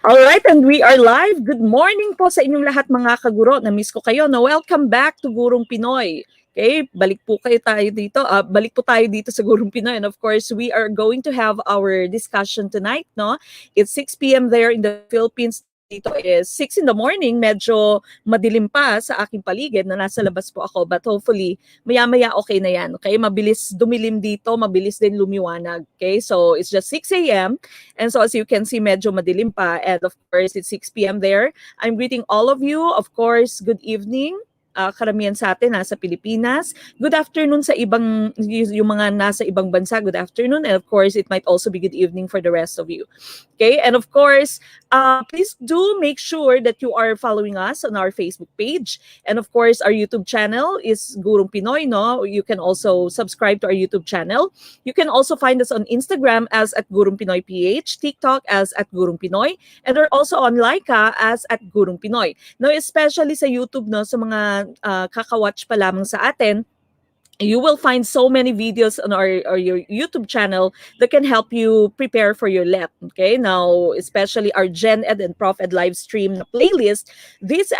Alright, and we are live. Good morning po sa inyong lahat mga kaguro. Na-miss ko kayo. No? Welcome back to Gurong Pinoy. Okay, balik po tayo dito. Balik po tayo dito sa Gurong Pinoy. And of course, we are going to have our discussion tonight. No? It's 6 p.m. there in the Philippines. Dito is 6 in the morning. Medyo madilim pa sa aking paligid na nasa labas po ako. But hopefully, maya-maya okay na yan. Okay, mabilis dumilim dito. Mabilis din lumiwanag. Okay, so it's just 6 a.m. And so as you can see, medyo madilim pa. And of course, it's 6 p.m. there. I'm greeting all of you. Of course, good evening. Karamihan sa atin nasa Pilipinas. Good afternoon sa yung mga nasa ibang bansa. Good afternoon. And of course, it might also be good evening for the rest of you. Okay? And of course, please do make sure that you are following us on our Facebook page. And of course, our YouTube channel is Gurong Pinoy, no? You can also subscribe to our YouTube channel. You can also find us on Instagram as @GurongPinoyPH, TikTok as @GurongPinoy, and we're also on Laika as @GurongPinoy. No, especially sa YouTube, no, sa mga kakawatch pa lamang sa atin, you will find so many videos on your YouTube channel that can help you prepare for your LET. Okay, now especially our GenEd and ProfEd live stream playlist. This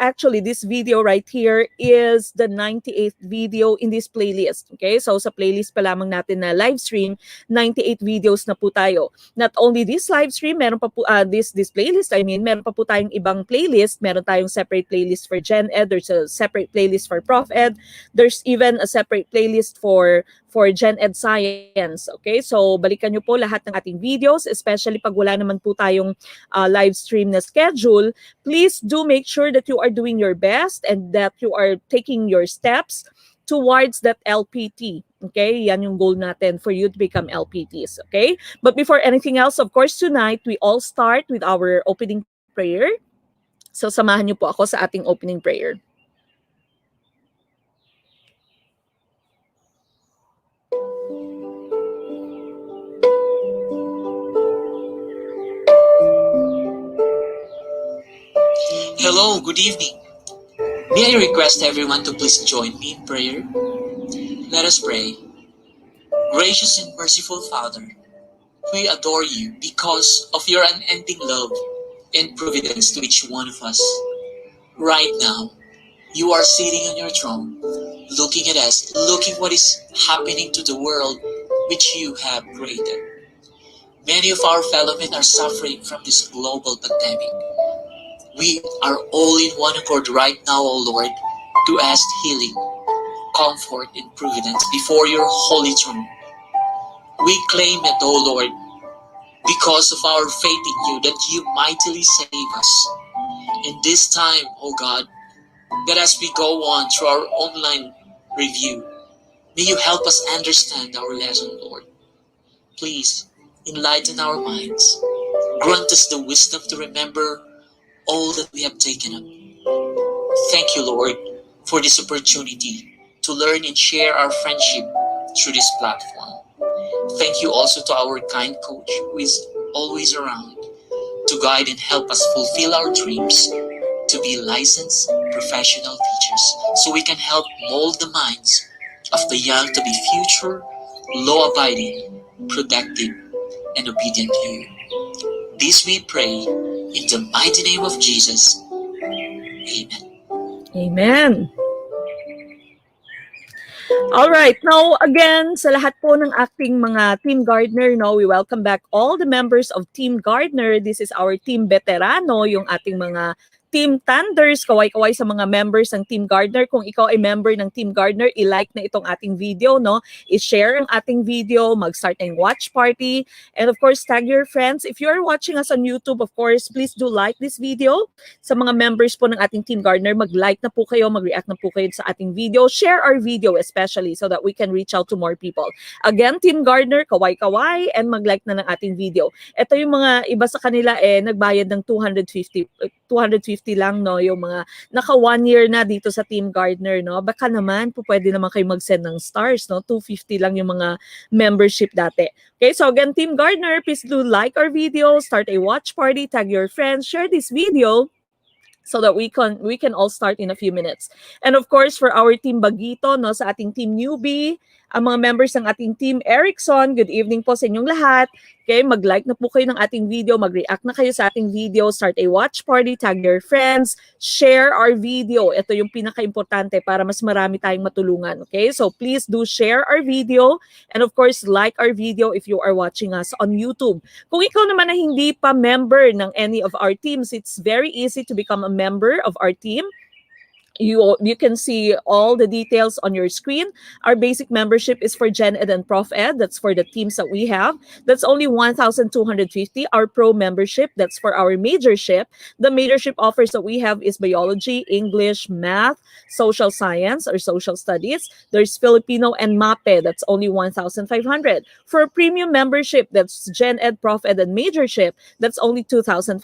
video right here is the 98th video in this playlist. Okay, so sa playlist pa lamang natin na live stream, 98 videos na po tayo. Not only this live stream, meron pa po this playlist. I mean, meron pa po tayong ibang playlist. Meron tayong separate playlist for GenEd. There's a separate playlist for ProfEd. There's even a separate playlist for GenEd Science. Okay, so balikan nyo po lahat ng ating videos, especially pag wala naman po tayong live stream na schedule. Please do make sure that you are doing your best and that you are taking your steps towards that LPT. Okay, yan yung goal natin for you to become LPTs. Okay, but before anything else, of course, tonight we all start with our opening prayer. So samahan nyo po ako sa ating opening prayer. Hello, good evening. May I request everyone to please join me in prayer? Let us pray. Gracious and merciful Father, we adore you because of your unending love and providence to each one of us. Right now, you are sitting on your throne, looking at us, looking what is happening to the world which you have created. Many of our fellow men are suffering from this global pandemic. We are all in one accord right now, O Lord, to ask healing, comfort, and providence before your holy throne. We claim it, O Lord, because of our faith in you, that you mightily save us. In this time, O God, that as we go on through our online review, may you help us understand our lesson, Lord. Please, enlighten our minds. Grant us the wisdom to remember all that we have taken up. Thank you, Lord, for this opportunity to learn and share our friendship through this platform. Thank you also to our kind coach who is always around to guide and help us fulfill our dreams to be licensed professional teachers so we can help mold the minds of the young to be future, law-abiding, productive, and obedient to you. This we pray in the mighty name of Jesus. Amen. Amen. All right. Now, again, sa lahat po ng acting mga Team Gardner, no, we welcome back all the members of Team Gardner. This is our Team Veterano, yung ating mga Team Thunders, kaway-kaway sa mga members ng Team Gardner. Kung ikaw ay member ng Team Gardner, i-like na itong ating video, no? I-share ang ating video, mag-start ng watch party, and of course, tag your friends. If you're watching us on YouTube, of course, please do like this video. Sa mga members po ng ating Team Gardner, mag-like na po kayo, mag-react na po kayo sa ating video. Share our video especially so that we can reach out to more people. Again, Team Gardner, kaway-kaway, and mag-like na ng ating video. Ito yung mga iba sa kanila, nagbayad ng 250 lang, no, yung mga naka 1 year na dito sa Team Gardner, no. Baka naman pwede naman kayo mag-send ng stars, no. 250 lang yung mga membership dati. Okay, so again, Team Gardner, please do like our video, start a watch party, tag your friends, share this video so that we can all start in a few minutes. And of course, for our Team Bagito, no, sa ating Team Newbie, ang mga members ng ating Team Erickson, good evening po sa inyong lahat. Okay, mag-like na po kayo ng ating video, mag-react na kayo sa ating video, start a watch party, tag your friends, share our video. Ito yung pinaka-importante para mas marami tayong matulungan. Okay, so please do share our video and of course, like our video if you are watching us on YouTube. Kung ikaw naman na hindi pa member ng any of our teams, it's very easy to become a member of our team. You can see all the details on your screen. Our basic membership is for GenEd and ProfEd. That's for the teams that we have. That's only 1,250. Our Pro membership, that's for our majorship. The majorship offers that we have is biology, English, math, social science or social studies. There's Filipino and MAPE. That's only 1,500. For a premium membership, that's GenEd, ProfEd, and majorship. That's only 2,500.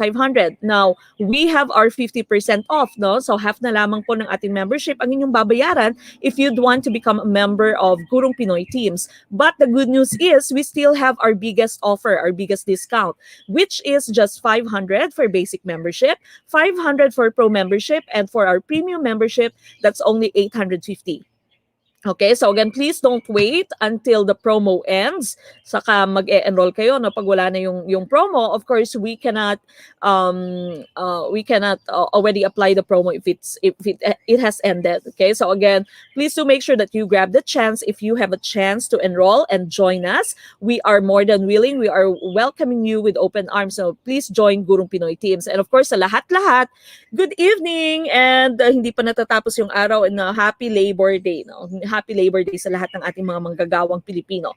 Now, we have our 50% off, no? So half na lamang po ng ating membership ang inyong babayaran if you'd want to become a member of Gurong Pinoy Teams. But the good news is we still have our biggest offer, our biggest discount, which is just 500 for basic membership, 500 for pro membership, and for our premium membership, that's only 850. Okay, so again, please don't wait until the promo ends. Saka mag-e-enroll kayo, no? Pag wala na yung promo, of course, we cannot already apply the promo if it has ended. Okay, so again, please do make sure that you grab the chance if you have a chance to enroll and join us. We are more than willing. We are welcoming you with open arms. So please join Gurong Pinoy Teams. And of course, sa lahat-lahat, good evening and hindi pa natatapos yung araw and happy Labor Day, no? Happy Labor Day sa lahat ng ating mga manggagawang Pilipino.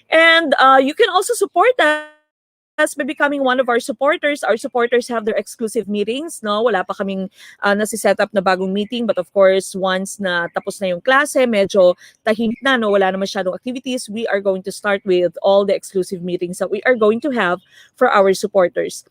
And you can also support us by becoming one of our supporters. Our supporters have their exclusive meetings, no? Wala pa kaming nasi-set up na bagong meeting, but of course, once na tapos na yung klase, medyo tahimik na, no? Wala na masyadong activities, we are going to start with all the exclusive meetings that we are going to have for our supporters.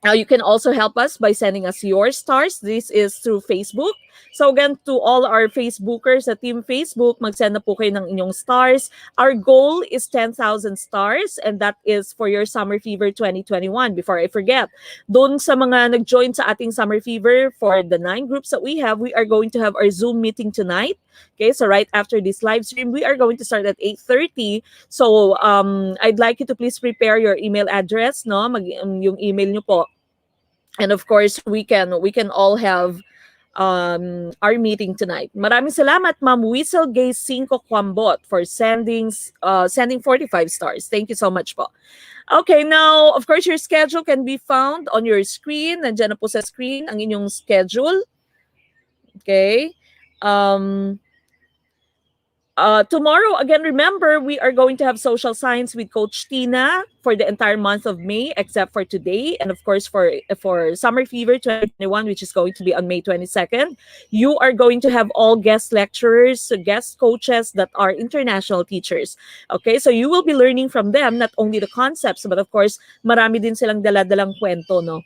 Now, you can also help us by sending us your stars. This is through Facebook. So again, to all our Facebookers sa Team Facebook, mag-send na po kayo ng inyong stars. Our goal is 10,000 stars and that is for your Summer Fever 2021. Before I forget, doon sa mga nag-join sa ating Summer Fever for the 9 groups that we have, we are going to have our Zoom meeting tonight. Okay, so right after this live stream, we are going to start at 8:30. So I'd like you to please prepare your email address, no? Yung email nyo po. And of course, we can all have our meeting tonight. Maraming salamat, Ma'am Whistlegay 5 Kwambot for sending 45 stars. Thank you so much po. Okay, now, of course, your schedule can be found on your screen. Nandiyan na po sa screen ang inyong schedule. Okay. Tomorrow, again, remember, we are going to have social science with Coach Tina for the entire month of May, except for today. And of course, for Summer Fever 2021, which is going to be on May 22nd, you are going to have all guest lecturers, guest coaches that are international teachers. Okay, so you will be learning from them, not only the concepts, but of course, marami din silang dala-dalang kwento, no?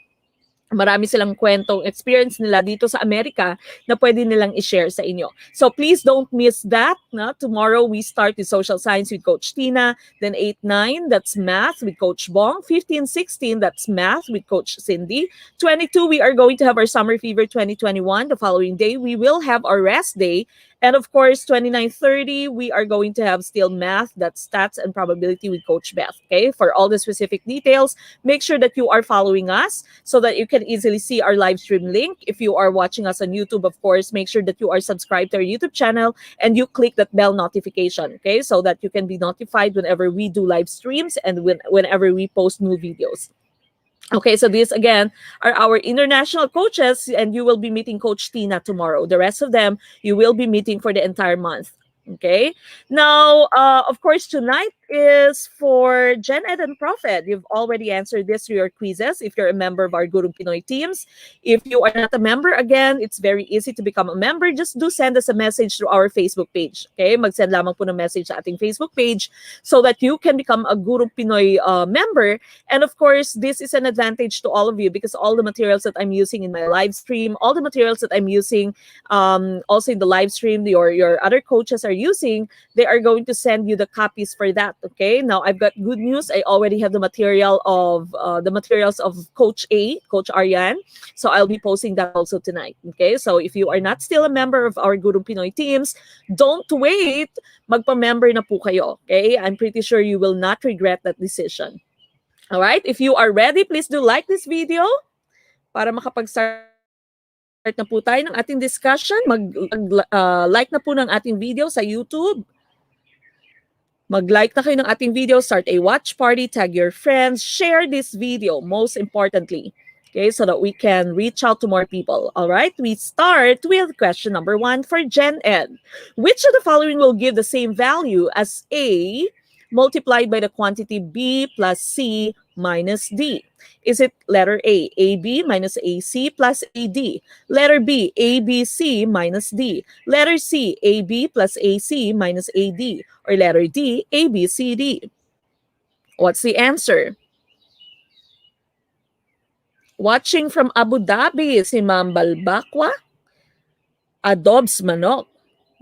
Marami silang kwentong experience nila dito sa Amerika na pwede nilang i-share sa inyo. So please don't miss that. No? Tomorrow we start with social science with Coach Tina. Then 8-9, that's math with Coach Bong. 15-16, that's math with Coach Cindy. 22, we are going to have our Summer Fever 2021. The following day, we will have our rest day. And of course, 29-30, we are going to have still math, that's stats and probability with Coach Beth. Okay, for all the specific details, make sure that you are following us so that you can easily see our live stream link. If you are watching us on YouTube, of course, make sure that you are subscribed to our YouTube channel and you click that bell notification, okay, so that you can be notified whenever we do live streams and whenever we post new videos. Okay, so these again are our international coaches, and you will be meeting Coach Tina tomorrow. The rest of them you will be meeting for the entire month. Okay, now of course tonight is for GenEd and ProfEd. You've already answered this through your quizzes if you're a member of our Gurong Pinoy teams. If you are not a member, again, it's very easy to become a member. Just do send us a message through our Facebook page. Okay, mag-send lamang po ng message sa ating Facebook page so that you can become a Gurong Pinoy member. And of course, this is an advantage to all of you because all the materials that I'm using in my live stream, all the materials that I'm using also in the live stream, your other coaches are using, they are going to send you the copies for that Okay, now I've got good news. I already have the materials of Coach A, Coach Arian. So I'll be posting that also tonight. Okay, so if you are not still a member of our Gurong Pinoy teams, don't wait. Magpa-member na po kayo. Okay, I'm pretty sure you will not regret that decision. All right, if you are ready, please do like this video para makapag-start na po tayo ng ating discussion. Like na po ng ating video sa YouTube. Mag-like na kayo ng ating video, start a watch party, tag your friends, share this video, most importantly, okay, so that we can reach out to more people. All right, we start with question number 1 for GenEd. Which of the following will give the same value as A multiplied by the quantity B plus C minus D? Is it letter A, AB minus AC plus AD? Letter B, ABC minus D. Letter C, AB plus AC minus AD. Or letter D, ABCD. What's the answer? Watching from Abu Dhabi, si Ma'am Balbakwa. Adobs manok.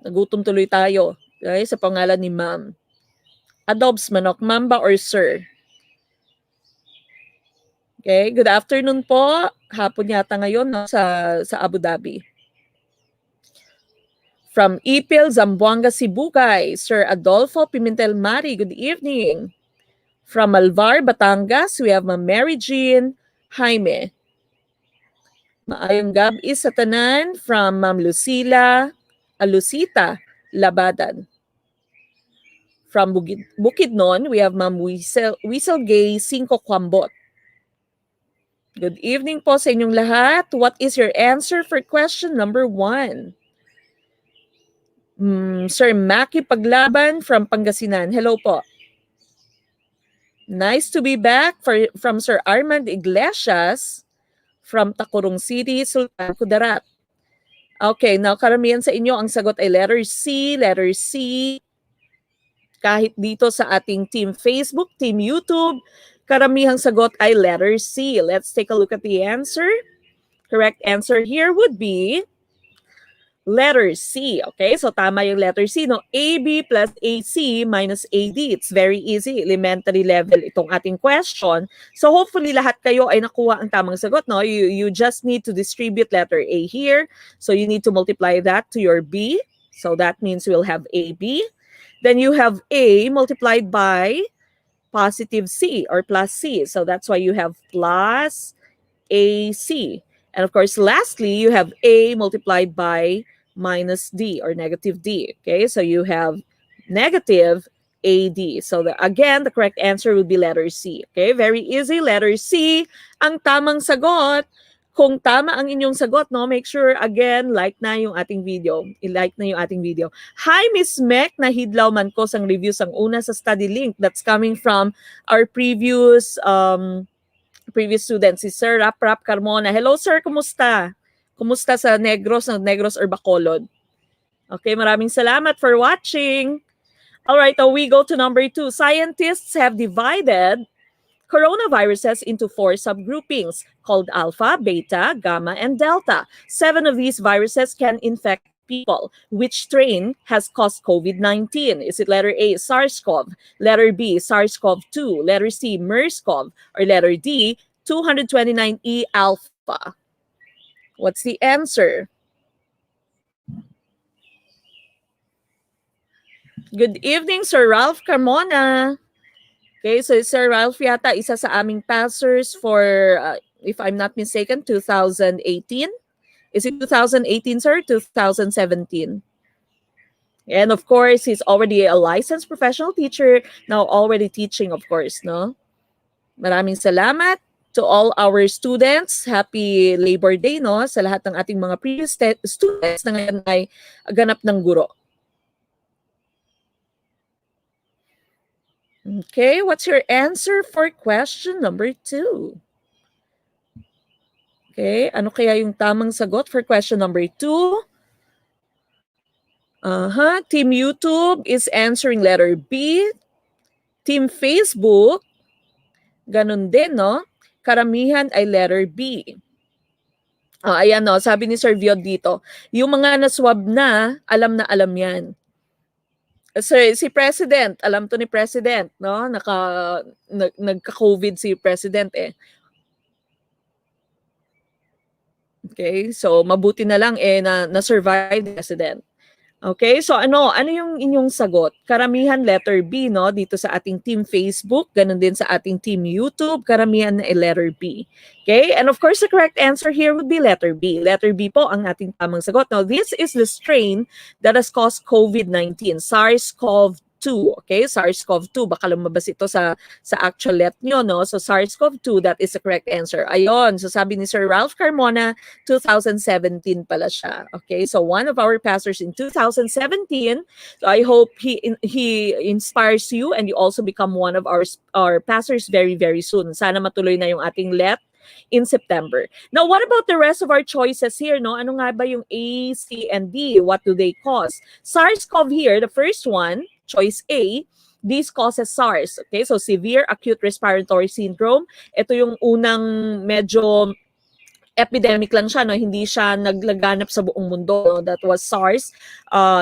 Nagutom tuloy tayo. Okay, sa pangalan ni Ma'am. Adobs manok, Ma'am ba or Sir? Okay, good afternoon po. Hapon yata ngayon no, sa Abu Dhabi. From Ipil, Zamboanga, Sibugay, Sir Adolfo Pimentel Mari, good evening. From Alvar, Batangas, we have Ma'am Mary Jean Jaime. Maayong gabi sa tanan from Ma'am Lucita Labadan. From Bukidnon, we have Ma'am Whistle Gay 5 Kwambot. Good evening po sa inyong lahat. What is your answer for question number 1? Sir Maki Paglaban from Pangasinan. Hello po. Nice to be back from Sir Armand Iglesias from Tacorong City, Sultan Kudarat. Okay, now karamihan sa inyo ang sagot ay letter C. Kahit dito sa ating team Facebook, team YouTube, karamihang sagot ay letter C. Let's take a look at the answer. Correct answer here would be letter C. Okay, so tama yung letter C. No? AB plus AC minus AD. It's very easy. Elementary level itong ating question. So hopefully lahat kayo ay nakuha ang tamang sagot. No? You just need to distribute letter A here. So you need to multiply that to your B. So that means we'll have AB. Then you have A multiplied by positive C or plus C. So that's why you have plus AC. And of course, lastly, you have A multiplied by minus D or negative D. Okay, so you have negative AD. So again, the correct answer would be letter C. Okay, very easy. Letter C, ang tamang sagot. Kung tama ang inyong sagot, no, make sure, again, like na yung ating video. I-like na yung ating video. Hi, Miss Mek, nahidlaw man ko sang reviews ang una sa study link. That's coming from our previous student, si Sir Rap Carmona. Hello, sir. Kumusta? Kumusta sa Negros or Bacolod? Okay, maraming salamat for watching. All right, we go to number 2. Scientists have divided coronaviruses into 4 subgroupings called alpha, beta, gamma, and delta. 7 of these viruses can infect people. Which strain has caused COVID-19? Is it letter A, SARS-CoV, letter B, SARS-CoV-2, letter C, MERS-CoV, or letter D, 229E alpha? What's the answer? Good evening, Sir Ralph Carmona. Okay, so Sir Ralph yata isa sa aming passers for, if I'm not mistaken, 2018. Is it 2018, sir? 2017? And of course, he's already a licensed professional teacher, now already teaching, of course, no? Maraming salamat to all our students. Happy Labor Day, no? Sa lahat ng ating mga previous students na ngayon ay ganap ng guro. Okay, what's your answer for question number 2? Okay, ano kaya yung tamang sagot for question number 2? Team YouTube is answering letter B. Team Facebook, ganun din, no? Karamihan ay letter B. Ayan, no? Sabi ni Sir Viod dito, yung mga naswab na alam yan. Sir, si President, alam to ni President, no? Nagka-COVID si President eh. Okay? So mabuti na lang eh na-survive the President. Okay, so ano yung inyong sagot? Karamihan letter B, no, dito sa ating team Facebook, ganun din sa ating team YouTube, karamihan na letter B. Okay, and of course the correct answer here would be letter B. Letter B po ang ating tamang sagot. Now, this is the strain that has caused COVID-19, SARS-CoV-2. Okay, SARS-CoV-2, baka lumabas ito sa actual let nyo, no? So SARS-CoV-2, that is the correct answer. Ayon, so sabi ni Sir Ralph Carmona, 2017 pala siya. Okay, so one of our pastors in 2017. So I hope he inspires you and you also become one of our pastors very, very soon. Sana matuloy na yung ating let in September. Now, what about the rest of our choices here? No, ano nga ba yung A, C, and D? What do they cause? SARS-CoV here, the first one, choice A, this causes SARS. Okay, so severe acute respiratory syndrome. Ito yung unang medyo epidemic lang siya, no? Hindi siya naglaganap sa buong mundo. No? That was SARS.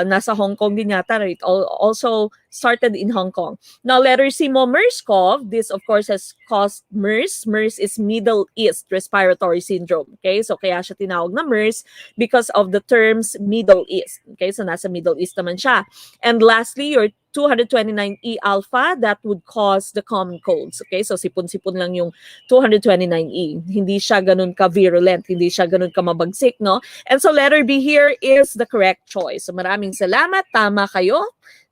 Nasa Hong Kong din yata. It also started in Hong Kong. Now, letter C mo, MERS-CoV. This, of course, has caused MERS. MERS is Middle East Respiratory Syndrome. Okay? So, kaya siya tinawag na MERS because of the terms Middle East. Okay? So, nasa Middle East naman siya. And lastly, your 229E alpha, that would cause the common colds. Okay? So, sipon-sipon lang yung 229E. Hindi siya ganun ka-virulent. Hindi siya ganun ka-mabagsik, no? And so, letter B here is the correct choice. So, maraming salamat. Tama kayo.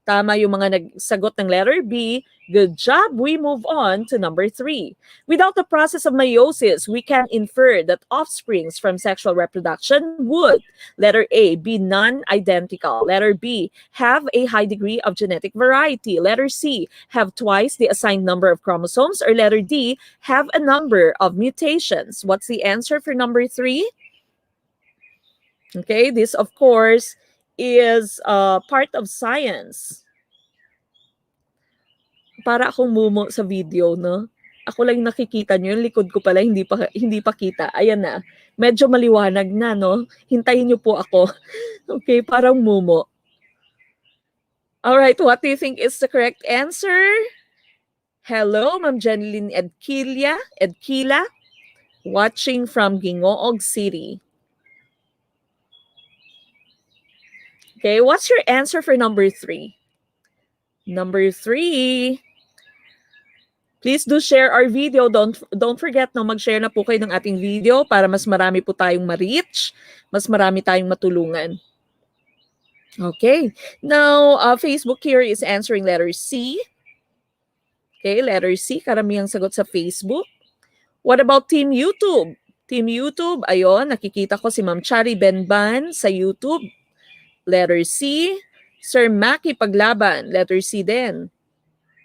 Tama yung mga nagsagot ng letter B. Good job. We move on to number 3. Without the process of meiosis, we can infer that offsprings from sexual reproduction would, letter A, be non-identical. Letter B, have a high degree of genetic variety. Letter C, have twice the assigned number of chromosomes. Or letter D, have a number of mutations. What's the answer for number 3? Okay, this, of course, is part of science. Para akong mumo sa video, no? Ako lang yung nakikita nyo, yung likod ko pala hindi pa kita. Ayan na. Medyo maliwanag na, no? Hintayin nyo po ako. Okay, parang mumo. All right, what do you think is the correct answer? Hello, Ma'am Jeneline Edkila, watching from Gingoog City. Okay, what's your answer for number 3? Number 3. Please do share our video. Don't forget na mag-share na po kayo ng ating video para mas marami po tayong ma-reach, mas marami tayong matulungan. Okay. Now, Facebook here is answering letter C. Okay, letter C. Karamihang sagot sa Facebook. What about Team YouTube? Team YouTube, ayun, nakikita ko si Ma'am Chari Benban sa YouTube. Letter C. Sir Maki Paglaban, letter C din.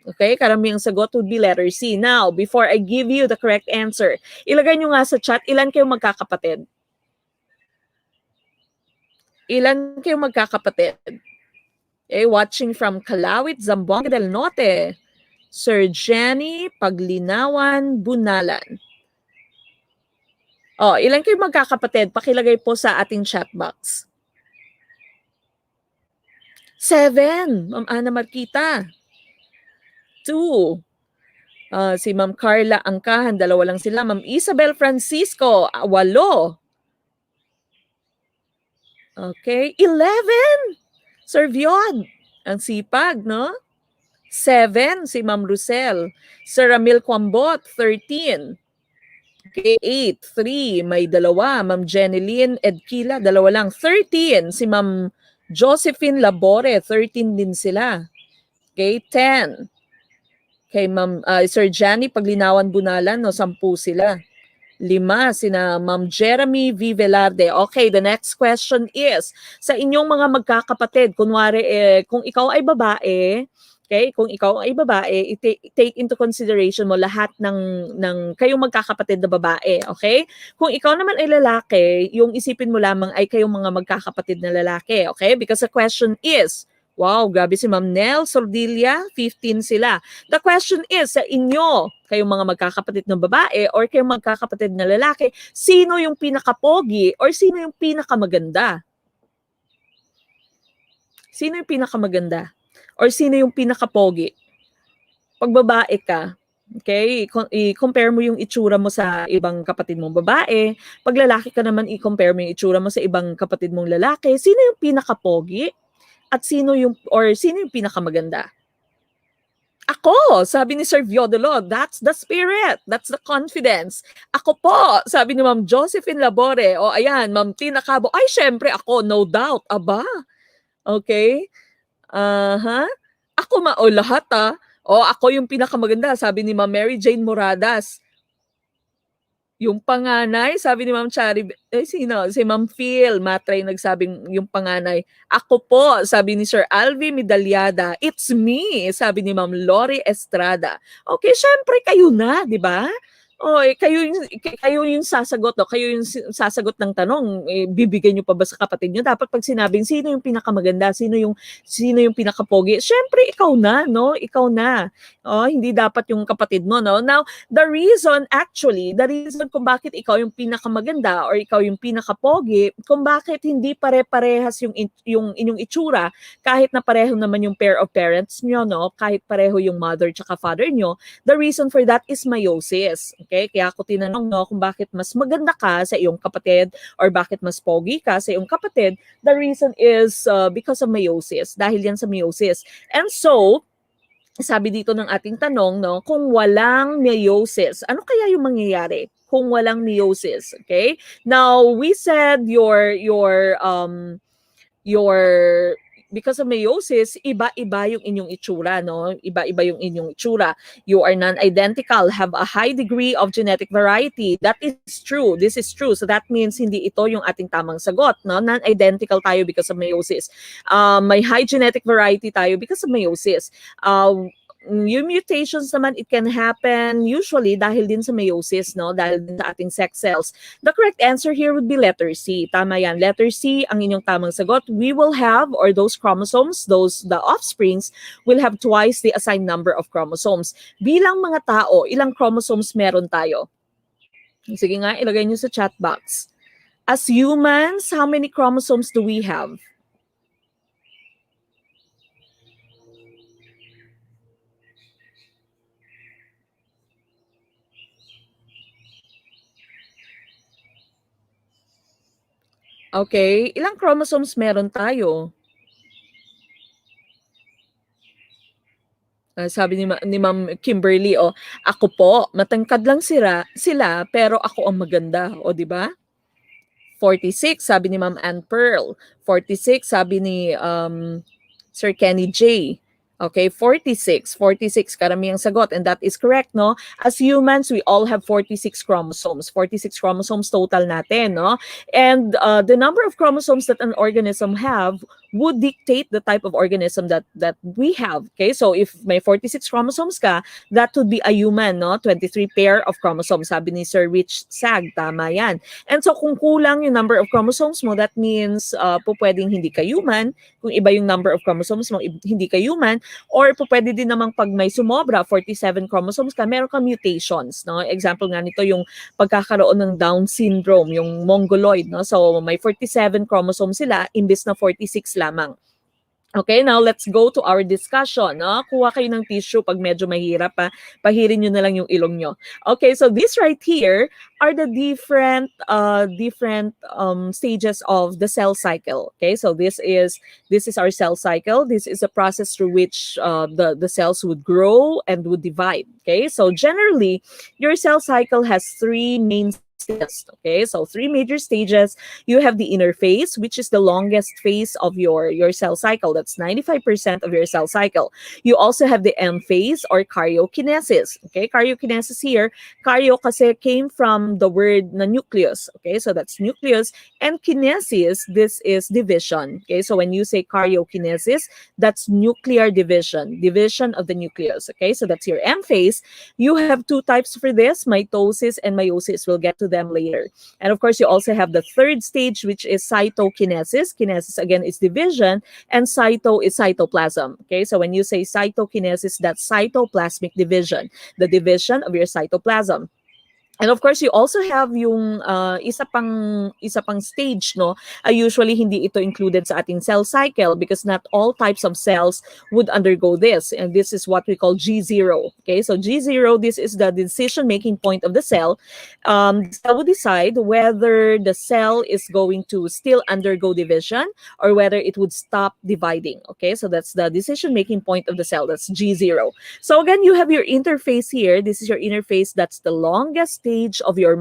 Okay, karamihang sagot would be letter C. Now, before I give you the correct answer, ilagay nyo nga sa chat, ilan kayong magkakapatid? Ilan kayong magkakapatid? Okay, watching from Calawit, Zamboanga del Norte. Sir Jenny Paglinawan, Bunalan. Oh, ilan kayong magkakapatid? Pakilagay po sa ating chat box. 7, Ma'am Ana Marquita. 2. Si Ma'am Carla Angkahan, 2 lang sila. Ma'am Isabel Francisco, 8. Okay, 11. Sir Viod, ang sipag, no? 7, si Ma'am Rusel. Sir Ramil Kwambot, 13. Okay, 8, 3, may 2. Ma'am Jeneline Edkila, 2 lang. 13, si Ma'am Josephine Labore, 13 din sila. Okay, 10. Kay Ma'am Sir Johnny Paglinawan Bunalan, no, 10 sila. 5, sina Ma'am Jeremy V. Velarde. Okay, the next question is, sa inyong mga magkakapatid, kunwari, kung ikaw ay babae, okay, kung ikaw ay babae, take into consideration mo lahat ng kayong magkakapatid na babae, okay? Kung ikaw naman ay lalaki, yung isipin mo lamang ay kayong mga magkakapatid na lalaki, okay? Because the question is, wow, grabe si Ma'am Nel Sordilla, 15 sila. The question is, sa inyo, kayong mga magkakapatid na babae or kayong magkakapatid na lalaki, sino yung pinakapogi or sino yung pinakamaganda? Sino yung pinakamaganda? Or sino yung pinaka-pogi? Pag babae ka, okay, i-compare mo yung itsura mo sa ibang kapatid mong babae. Pag lalaki ka naman, i-compare mo yung itsura mo sa ibang kapatid mong lalaki. Sino yung pinaka-pogi? At sino yung pinakamaganda? Ako, sabi ni Sir Viodolo, that's the spirit, that's the confidence. Ako po, sabi ni Ma'am Josephine Labore, o ayan, Ma'am Tina Cabo, ay syempre ako, no doubt, aba, okay? Aha. Ako o lahat o ako yung pinakamaganda, sabi ni Ma'am Mary Jane Moradas. Yung panganay, sabi ni Ma'am Chari, sino? Si Ma'am Phil Matray nagsabing yung panganay. Ako po, sabi ni Sir Alvi Midalyada. It's me, sabi ni Ma'am Lori Estrada. Okay, syempre kayo na, di ba? O, kayo yung sasagot, no? Kayo yung sasagot ng tanong, bibigay nyo pa ba sa kapatid nyo? Dapat pag sinabing sino yung pinakamaganda, sino yung pinakapogi, syempre ikaw na, no? Ikaw na. Oh, hindi dapat yung kapatid mo, no? Now, the reason kung bakit ikaw yung pinakamaganda or ikaw yung pinakapogi, kung bakit hindi pare-parehas yung inyong itsura, kahit na pareho naman yung pair of parents nyo, no? Kahit pareho yung mother tsaka father nyo, the reason for that is meiosis. Okay? Kaya ako tinanong, no, kung bakit mas maganda ka sa iyong kapatid or bakit mas pogi ka sa iyong kapatid, the reason is because of meiosis. Dahil yan sa meiosis. And so, sabi dito ng ating tanong, no, kung walang meiosis, ano kaya yung mangyayari kung walang meiosis? Okay? Now, we said because of meiosis, iba-iba yung inyong itsura, no? Iba-iba yung inyong itsura. You are non-identical, have a high degree of genetic variety. That is true. This is true. So that means hindi ito yung ating tamang sagot, no? Non-identical tayo because of meiosis. May high genetic variety tayo because of meiosis. Yung mutations naman, it can happen usually dahil din sa meiosis, no? Dahil din sa ating sex cells. The correct answer here would be letter C. Tama yan. Letter C ang inyong tamang sagot. We will have, or those chromosomes, the offsprings, will have twice the assigned number of chromosomes. Bilang mga tao, ilang chromosomes meron tayo? Sige nga, ilagay nyo sa chat box. As humans, how many chromosomes do we have? Okay, ilang chromosomes meron tayo? Sabi ni Ma'am Kimberly, ako po, matangkad lang sila pero ako ang maganda, di ba? 46, sabi ni Ma'am Ann Pearl. 46, sabi ni Sir Kenny J. Okay, 46. 46, karamihang sagot. And that is correct, no? As humans, we all have 46 chromosomes. 46 chromosomes total natin, no? And the number of chromosomes that an organism have would dictate the type of organism that we have. Okay, so if may 46 chromosomes ka, that would be a human, no? 23 pair of chromosomes. Sabi ni Sir Rich Sag, tama yan. And so kung kulang yung number of chromosomes mo, that means pwedeng hindi ka human. Kung iba yung number of chromosomes mo, hindi ka human. Or pwede din namang pag may sumobra, 47 chromosomes ka, meron ka mutations, no? Example nga nito yung pagkakaroon ng Down syndrome, yung mongoloid, no? So may 47 chromosomes sila imbes na 46 lamang. Okay, now let's go to our discussion. No? Kuha kayo ng tissue pag medyo mahirap pahirin nyo na lang yung ilong nyo. Okay, so this right here are the different stages of the cell cycle. Okay, so this is our cell cycle. This is a process through which the cells would grow and would divide. Okay, so generally, your cell cycle has three main stages. Okay, so three major stages. You have the inner phase, which is the longest phase of your cell cycle. That's 95% of your cell cycle. You also have the M phase or karyokinesis. Okay, karyokinesis here. Karyo kasi came from the word na nucleus. Okay, so that's nucleus. And kinesis, this is division. Okay, so when you say karyokinesis, that's nuclear division of the nucleus. Okay, so that's your M phase. You have two types for this, mitosis and meiosis. We'll get to them later. And of course, you also have the third stage, which is cytokinesis. Kinesis, again, is division, and cyto is cytoplasm. Okay, so when you say cytokinesis, that's cytoplasmic division, the division of your cytoplasm. And of course, you also have yung isa pang stage, no? Usually hindi ito included sa ating cell cycle because not all types of cells would undergo this. And this is what we call G0. Okay, so G0, this is the decision-making point of the cell. The cell would decide whether the cell is going to still undergo division or whether it would stop dividing. Okay, so that's the decision-making point of the cell. That's G0. So again, you have your interface here. This is your interface. That's the longest stage of your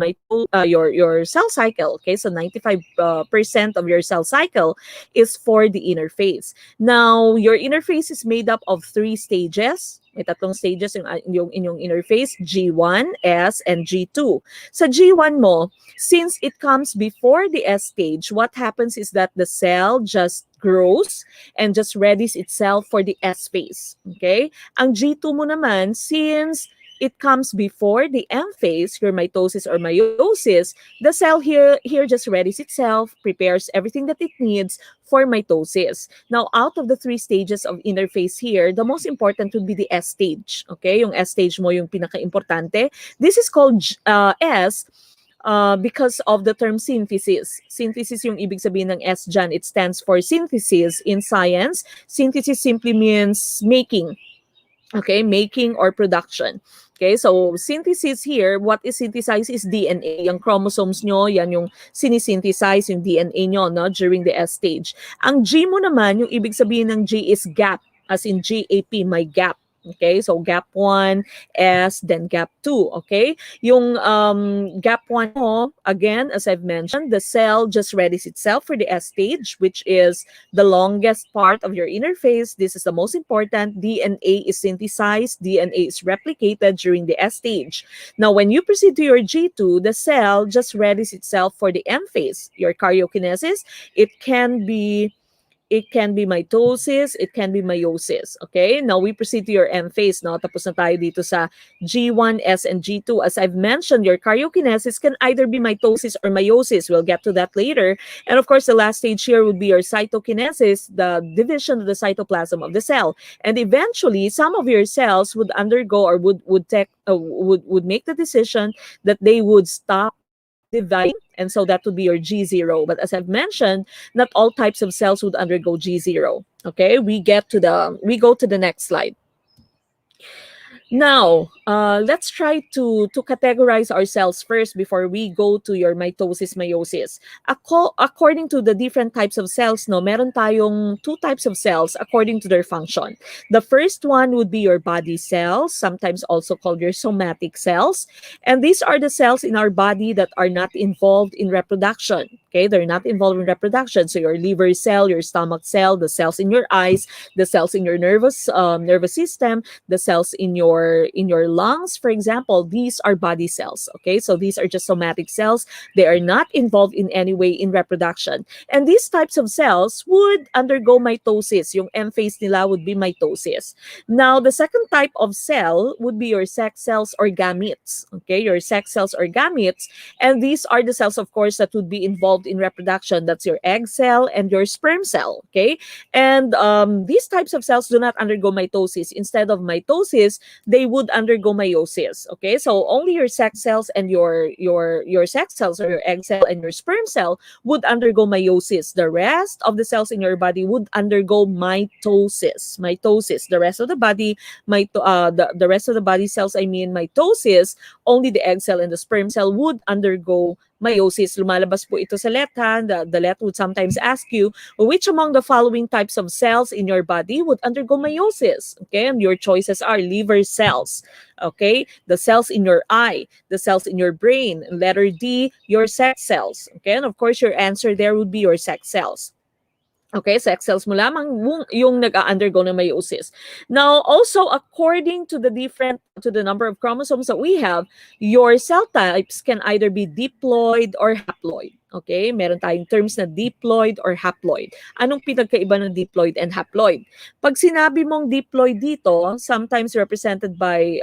your cell cycle. Okay, so 95% of your cell cycle is for the interface. Now, your interface is made up of three stages. May tatlong stages yung inyong interface, G1, S, and G2. Sa G1 mo, since it comes before the S stage, what happens is that the cell just grows and just readies itself for the S phase. Okay? Ang G2 mo naman, since it comes before the M phase, your mitosis or meiosis, the cell here just readies itself, prepares everything that it needs for mitosis. Now, out of the three stages of interphase here, the most important would be the S stage. Okay? Yung S stage mo yung pinaka-importante. This is called S because of the term synthesis. Synthesis yung ibig sabihin ng S dyan. It stands for synthesis in science. Synthesis simply means making. Okay, making or production. Okay, so synthesis here, what is synthesized is DNA. Yung chromosomes nyo, yan yung sinisynthesize, yung DNA nyo, no, during the S stage. Ang G mo naman, yung ibig sabihin ng G is gap, as in GAP, my gap. Okay, so gap 1, S, then gap 2. Okay, yung gap 1 mo, again, as I've mentioned, the cell just readies itself for the S stage, which is the longest part of your interface. This is the most important. DNA is synthesized, DNA is replicated during the S stage. Now, when you proceed to your G2, the cell just readies itself for the M phase. Your karyokinesis, it can be mitosis, it can be meiosis. Okay? Now, we proceed to your M phase. No? Tapos na tayo dito sa G1, S, and G2. As I've mentioned, your karyokinesis can either be mitosis or meiosis. We'll get to that later. And of course, the last stage here would be your cytokinesis, the division of the cytoplasm of the cell. And eventually, some of your cells would undergo or would make the decision that they would stop dividing, and so that would be your G0. But as I've mentioned, not all types of cells would undergo G0. Okay, we go to the next slide. Now, let's try to categorize our cells first before we go to your mitosis, meiosis. According to the different types of cells, no, meron tayong two types of cells according to their function. The first one would be your body cells, sometimes also called your somatic cells. And these are the cells in our body that are not involved in reproduction. Okay, they're not involved in reproduction. So your liver cell, your stomach cell, the cells in your eyes, the cells in your nervous system, the cells in your lungs, for example, these are body cells. Okay, so these are just somatic cells. They are not involved in any way in reproduction. And these types of cells would undergo mitosis. Yung M phase nila would be mitosis. Now, the second type of cell would be your sex cells or gametes. Okay, your sex cells or gametes. And these are the cells, of course, that would be involved in reproduction. That's your egg cell and your sperm cell. Okay, and these types of cells do not undergo mitosis. Instead of mitosis, they would undergo meiosis. Okay, so only your sex cells and your sex cells or your egg cell and your sperm cell would undergo meiosis. The rest of the cells in your body would undergo mitosis. Mitosis. The rest of the body, the rest of the body cells, I mean mitosis. Only the egg cell and the sperm cell would undergo meiosis. Lumalabas po ito sa let. The let would sometimes ask you, which among the following types of cells in your body would undergo meiosis? Okay, and your choices are liver cells, okay, the cells in your eye, the cells in your brain, letter D, your sex cells. Okay, and of course, your answer there would be your sex cells. Okay, sex cells mo lamang yung nag-undergo ng meiosis. Now, also according to the number of chromosomes that we have, your cell types can either be diploid or haploid. Okay? Meron tayong terms na diploid or haploid. Anong pinagkaiba ng diploid and haploid? Pag sinabi mong diploid dito, sometimes represented by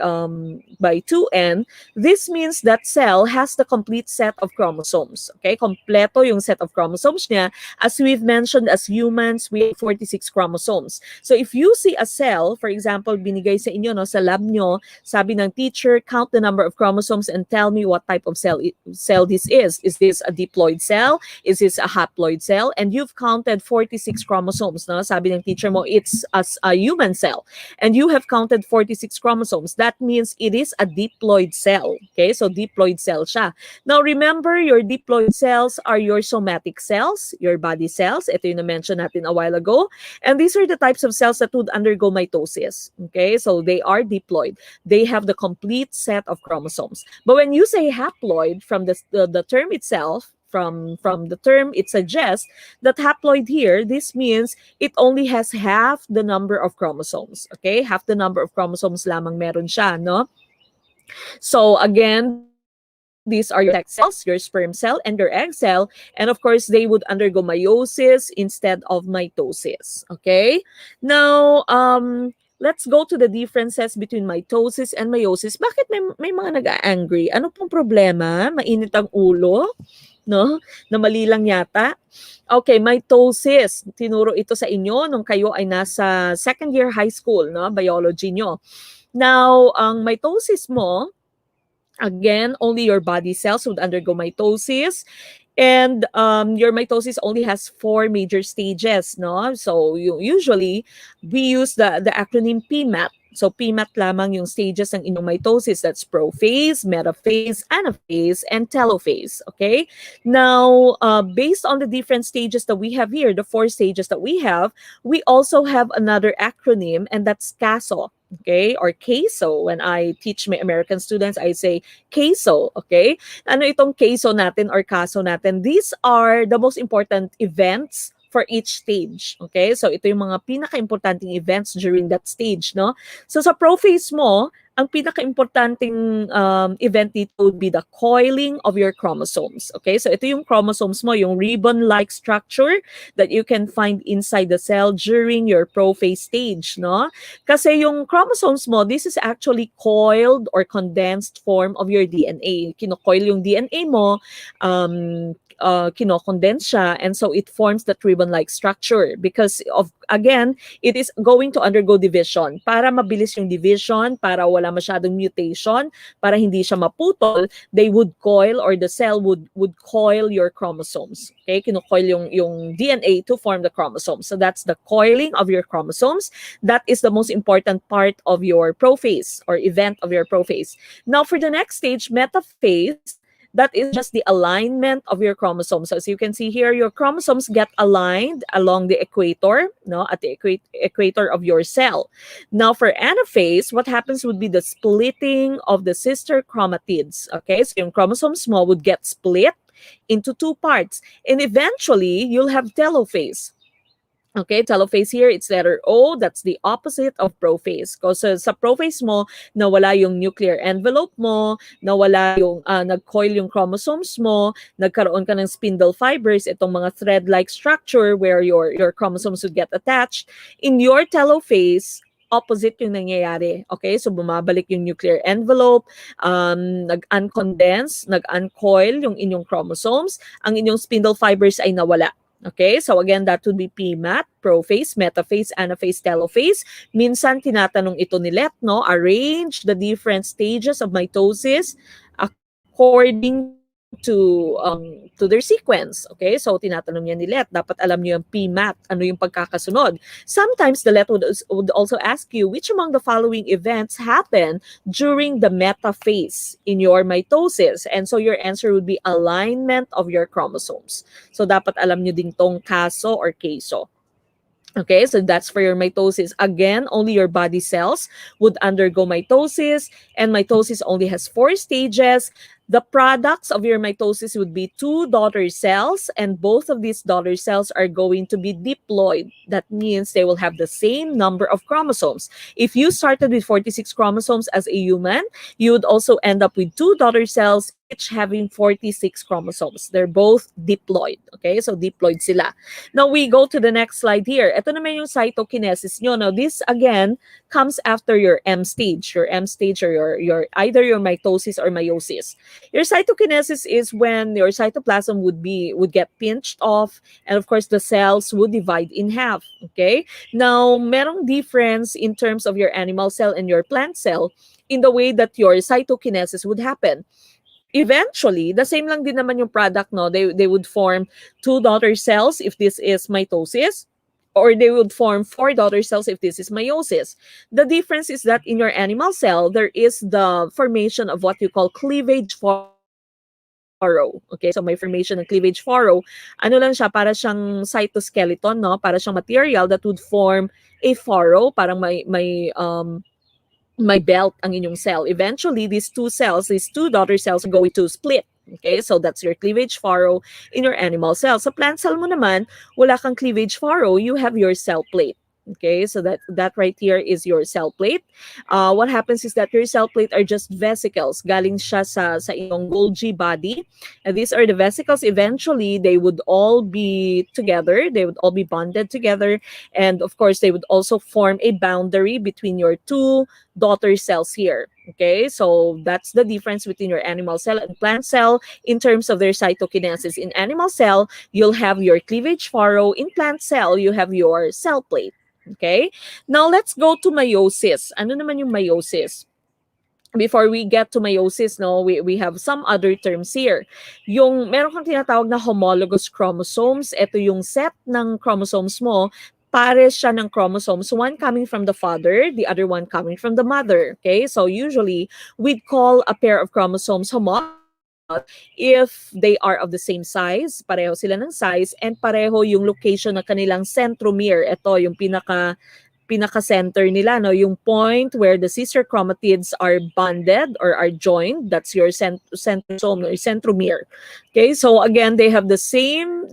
2N, this means that cell has the complete set of chromosomes. Okay? Kompleto yung set of chromosomes niya. As we've mentioned, as humans, we have 46 chromosomes. So if you see a cell, for example, binigay sa inyo no, sa lab nyo, sabi ng teacher, count the number of chromosomes and tell me what type of cell this is. Is this a diploid cell? Is this a haploid cell? And you've counted 46 chromosomes. No? Sabi ng teacher mo, it's a human cell. And you have counted 46 chromosomes. That means it is a diploid cell. Okay, so diploid cell siya. Now remember, your diploid cells are your somatic cells, your body cells. Ito yung na-mention natin a while ago. And these are the types of cells that would undergo mitosis. Okay, so they are diploid. They have the complete set of chromosomes. But when you say haploid, from the term itself, from the term, it suggests that haploid here, this means it only has half the number of chromosomes. Okay, half the number of chromosomes lamang meron siya, no? So again, these are your sex cells, your sperm cell, and your egg cell. And of course, they would undergo meiosis instead of mitosis. Okay? Now, let's go to the differences between mitosis and meiosis. Bakit may mga nag-angry? Ano pong problema? Mainit ang ulo? No? Na mali lang yata? Okay, mitosis. Tinuro ito sa inyo nung kayo ay nasa second year high school, no? Biology nyo. Now, ang mitosis mo, again, only your body cells would undergo mitosis. And your mitosis only has 4 major stages, no? So usually, we use the acronym PMAT. So PMAT lamang yung stages ng inyong mitosis. That's prophase, metaphase, anaphase, and telophase. Okay? Now, based on the different stages that we have here, the 4 stages that we also have another acronym, and that's CASO. Okay? Or CASO. When I teach my American students, I say CASO. Okay? Ano itong CASO natin or CASO natin? These are the most important events for each stage. Okay? So ito yung mga pinaka-importanting events during that stage, no? So sa prophase mo, ang pinaka-importanting event dito would be the coiling of your chromosomes. Okay? So ito yung chromosomes mo, yung ribbon-like structure that you can find inside the cell during your prophase stage, no? Kasi yung chromosomes mo, this is actually coiled or condensed form of your DNA. Kino-coil yung DNA mo, kino-condense siya, and so it forms that ribbon-like structure because of, again, it is going to undergo division. Para mabilis yung division, para wala masyadong mutation, para hindi siya maputol, they would coil, or the cell would coil your chromosomes. Okay? Kino-coil yung DNA to form the chromosomes. So that's the coiling of your chromosomes. That is the most important part of your prophase or event of your prophase. Now for the next stage, metaphase, that is just the alignment of your chromosomes. So as you can see here, your chromosomes get aligned along the equator, no, at the equator of your cell. Now for anaphase, what happens would be the splitting of the sister chromatids. Okay, so yung chromosomes mo would get split into 2 parts. And eventually, you'll have telophase. Okay, telophase here, it's letter O. That's the opposite of prophase. Kasi sa prophase mo, nawala yung nuclear envelope mo, nawala yung, nag-coil yung chromosomes mo, nagkaroon ka ng spindle fibers, itong mga thread-like structure where your chromosomes would get attached. In your telophase, opposite yung nangyayari. Okay, so bumabalik yung nuclear envelope, nag-uncondense, nag-uncoil yung inyong chromosomes, ang inyong spindle fibers ay nawala. Okay, so again, that would be PMAT, prophase, metaphase, anaphase, telophase. Minsan, tinatanong ito ni Let, no? Arrange the different stages of mitosis according to their sequence. Okay, so tinatanong niya ni Let, dapat alam niyo yung PMAT, ano yung pagkakasunod. Sometimes the Let would also ask you, which among the following events happen during the metaphase in your mitosis? And so your answer would be alignment of your chromosomes. So dapat alam niyo ding tong CASO or CASO. Okay, so that's for your mitosis. Again, only your body cells would undergo mitosis, and mitosis only has 4 stages. The products of your mitosis would be 2 daughter cells, and both of these daughter cells are going to be diploid. That means they will have the same number of chromosomes. If you started with 46 chromosomes as a human, you would also end up with 2 daughter cells each having 46 chromosomes. They're both diploid. Okay, so diploid sila. Now we go to the next slide here. Ito naman yung cytokinesis nyo. Now this again comes after your M stage. Your M stage or your either your mitosis or meiosis. Your cytokinesis is when your cytoplasm would get pinched off, and of course the cells would divide in half. Okay? Now, merong difference in terms of your animal cell and your plant cell in the way that your cytokinesis would happen. Eventually, the same lang din naman yung product, no? They would form 2 daughter cells if this is mitosis, or they would form 4 daughter cells if this is meiosis. The difference is that in your animal cell, there is the formation of what you call cleavage furrow. Okay, so may formation ng cleavage furrow. Ano lang siya, para siyang cytoskeleton, no? Para siyang material that would form a furrow, parang may belt ang inyong cell. Eventually, these two daughter cells are going to split. Okay, so that's your cleavage furrow in your animal cell. Sa plant cell mo naman, wala kang cleavage furrow, you have your cell plate. Okay, so that right here is your cell plate. What happens is that your cell plate are just vesicles. Galing siya sa inyong Golgi body. And these are the vesicles. Eventually, they would all be together. They would all be bonded together. And of course, they would also form a boundary between your two daughter cells here. Okay, so that's the difference between your animal cell and plant cell in terms of their cytokinesis. In animal cell, you'll have your cleavage furrow. In plant cell, you have your cell plate. Okay? Now, let's go to meiosis. Ano naman yung meiosis? Before we get to meiosis, no, we have some other terms here. Yung meron kang tinatawag na homologous chromosomes. Ito yung set ng chromosomes mo. Pares siya ng chromosomes, one coming from the father, the other one coming from the mother. Okay? So usually, we'd call a pair of chromosomes homologous if they are of the same size, pareho sila ng size, and pareho yung location ng kanilang centromere. Ito yung pinaka-center nila, no? Yung point where the sister chromatids are bonded or are joined, that's your centrosome or centromere. Okay, so again, they have the same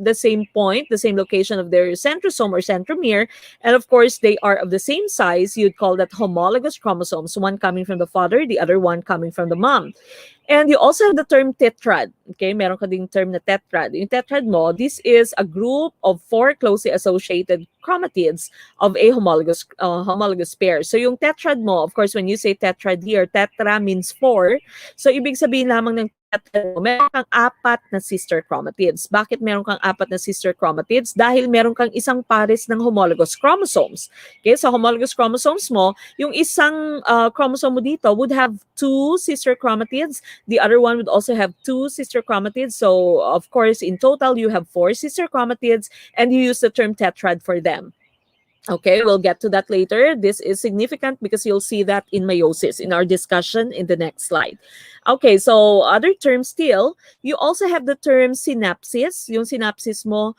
point, the same location of their centrosome or centromere, and of course, they are of the same size. You'd call that homologous chromosomes, one coming from the father, the other one coming from the mom. And you also have the term tetrad. Okay, meron ka ding term na tetrad. Yung tetrad mo, this is a group of 4 closely associated chromatids of a homologous pair. So yung tetrad mo, of course, when you say tetrad here, tetra means 4. So ibig sabihin lamang ng tetrad mo, meron kang 4 na sister chromatids. Bakit meron kang 4 na sister chromatids? Dahil meron kang isang pares ng homologous chromosomes. Okay, so homologous chromosomes mo, yung isang chromosome mo dito would have 2 sister chromatids. The other one would also have 2 sister chromatids. So, of course, in total, you have 4 sister chromatids, and you use the term tetrad for them. Okay, we'll get to that later. This is significant because you'll see that in meiosis in our discussion in the next slide. Okay, so other terms still, you also have the term synapsis. Yung synapsis mo,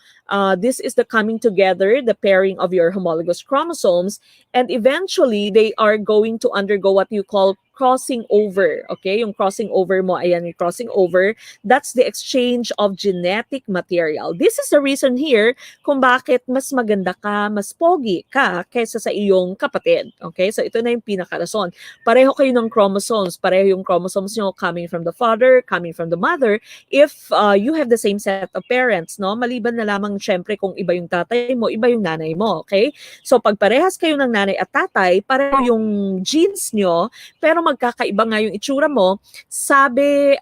this is the coming together, the pairing of your homologous chromosomes, and eventually they are going to undergo what you call crossing over. Okay, yung crossing over mo, ayan, yung crossing over, that's the exchange of genetic material. This is the reason here kung bakit mas maganda ka, mas pogi ka kaysa sa iyong kapatid. Okay, so ito na yung pinakarason. Pareho kayo ng chromosomes, pareho yung chromosomes nyo coming from the father, coming from the mother, if you have the same set of parents, no? Maliban na lamang syempre kung iba yung tatay mo, iba yung nanay mo, okay? So pag parehas kayo ng nanay at tatay, pareho yung genes nyo, pero magkakaiba nga yung itsura mo, sabi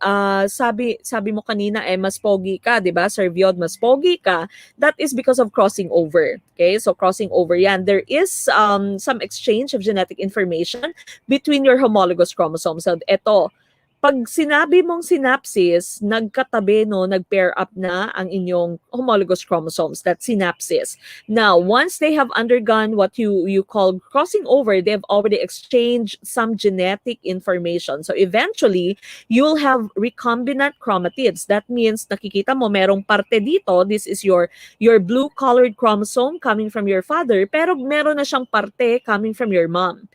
mo kanina mas pogi ka, 'di ba? Sir Viod, mas pogi ka. That is because of crossing over. Okay? So crossing over 'yan. There is some exchange of genetic information between your homologous chromosomes. So ito, pag sinabi mong synapsis, nagkatabi, no, nag-pair up na ang inyong homologous chromosomes. That's synapsis. Now, once they have undergone what you call crossing over, they've already exchanged some genetic information. So eventually, you'll have recombinant chromatids. That means nakikita mo merong parte dito, this is your blue-colored chromosome coming from your father, pero meron na siyang parte coming from your mom.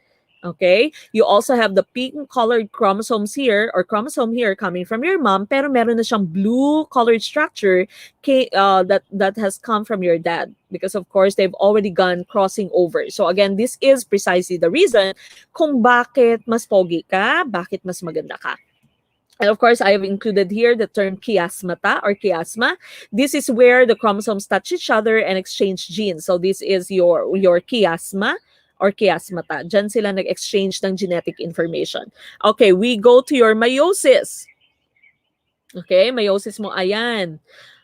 Okay? You also have the pink-colored chromosomes here, or chromosome here coming from your mom, pero meron na siyang blue-colored structure that has come from your dad. Because of course, they've already gone crossing over. So again, this is precisely the reason kung bakit mas pogi ka, bakit mas maganda ka. And of course, I have included here the term chiasmata or chiasma. This is where the chromosomes touch each other and exchange genes. So this is your chiasma or chiasmata. Diyan sila nag-exchange ng genetic information. Okay, we go to your meiosis. Okay, meiosis mo, ayan.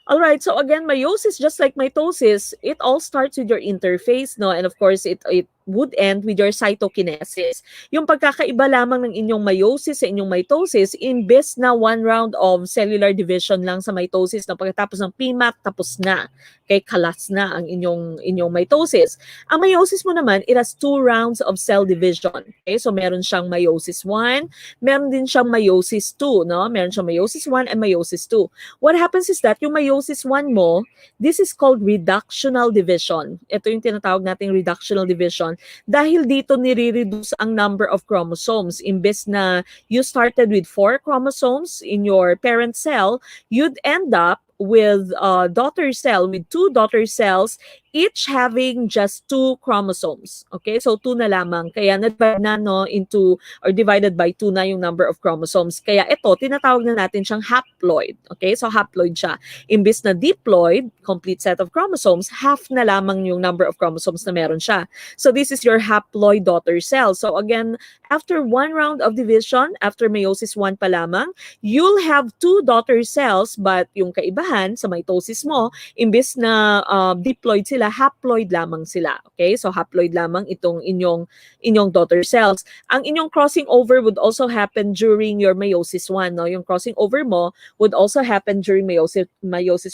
All right, so again, meiosis, just like mitosis, it all starts with your interface, no? And of course, it would end with your cytokinesis. Yung pagkakaiba lamang ng inyong meiosis sa inyong mitosis, imbes na one round of cellular division lang sa mitosis, na pagkatapos ng PMAT, tapos na. Okay, kalas na ang inyong mitosis. Ang meiosis mo naman, it has 2 rounds of cell division. Okay, so meron siyang meiosis 1, meron din siyang meiosis 2, no? Meron siyang meiosis 1 and meiosis 2. What happens is that yung meiosis 1 mo, this is called reductional division. Ito yung tinatawag nating reductional division dahil dito nire-reduce ang number of chromosomes. Imbes na you started with 4 chromosomes in your parent cell, you'd end up with a daughter cell, with 2 daughter cells, each having just 2 chromosomes. Okay, so 2 na lamang. Kaya na-divide na, no, into, or divided by 2 na yung number of chromosomes. Kaya ito, tinatawag na natin siyang haploid. Okay, so haploid siya. Imbis na diploid, complete set of chromosomes, half na lamang yung number of chromosomes na meron siya. So this is your haploid daughter cell. So again, after 1 round of division, after meiosis 1 pa lamang, you'll have 2 daughter cells, but yung kaibahan sa mitosis mo, imbis na diploid sila, haploid lamang sila. Okay? So haploid lamang itong inyong daughter cells. Ang inyong crossing over would also happen during your meiosis 1, no? Yung crossing over mo would also happen during meiosis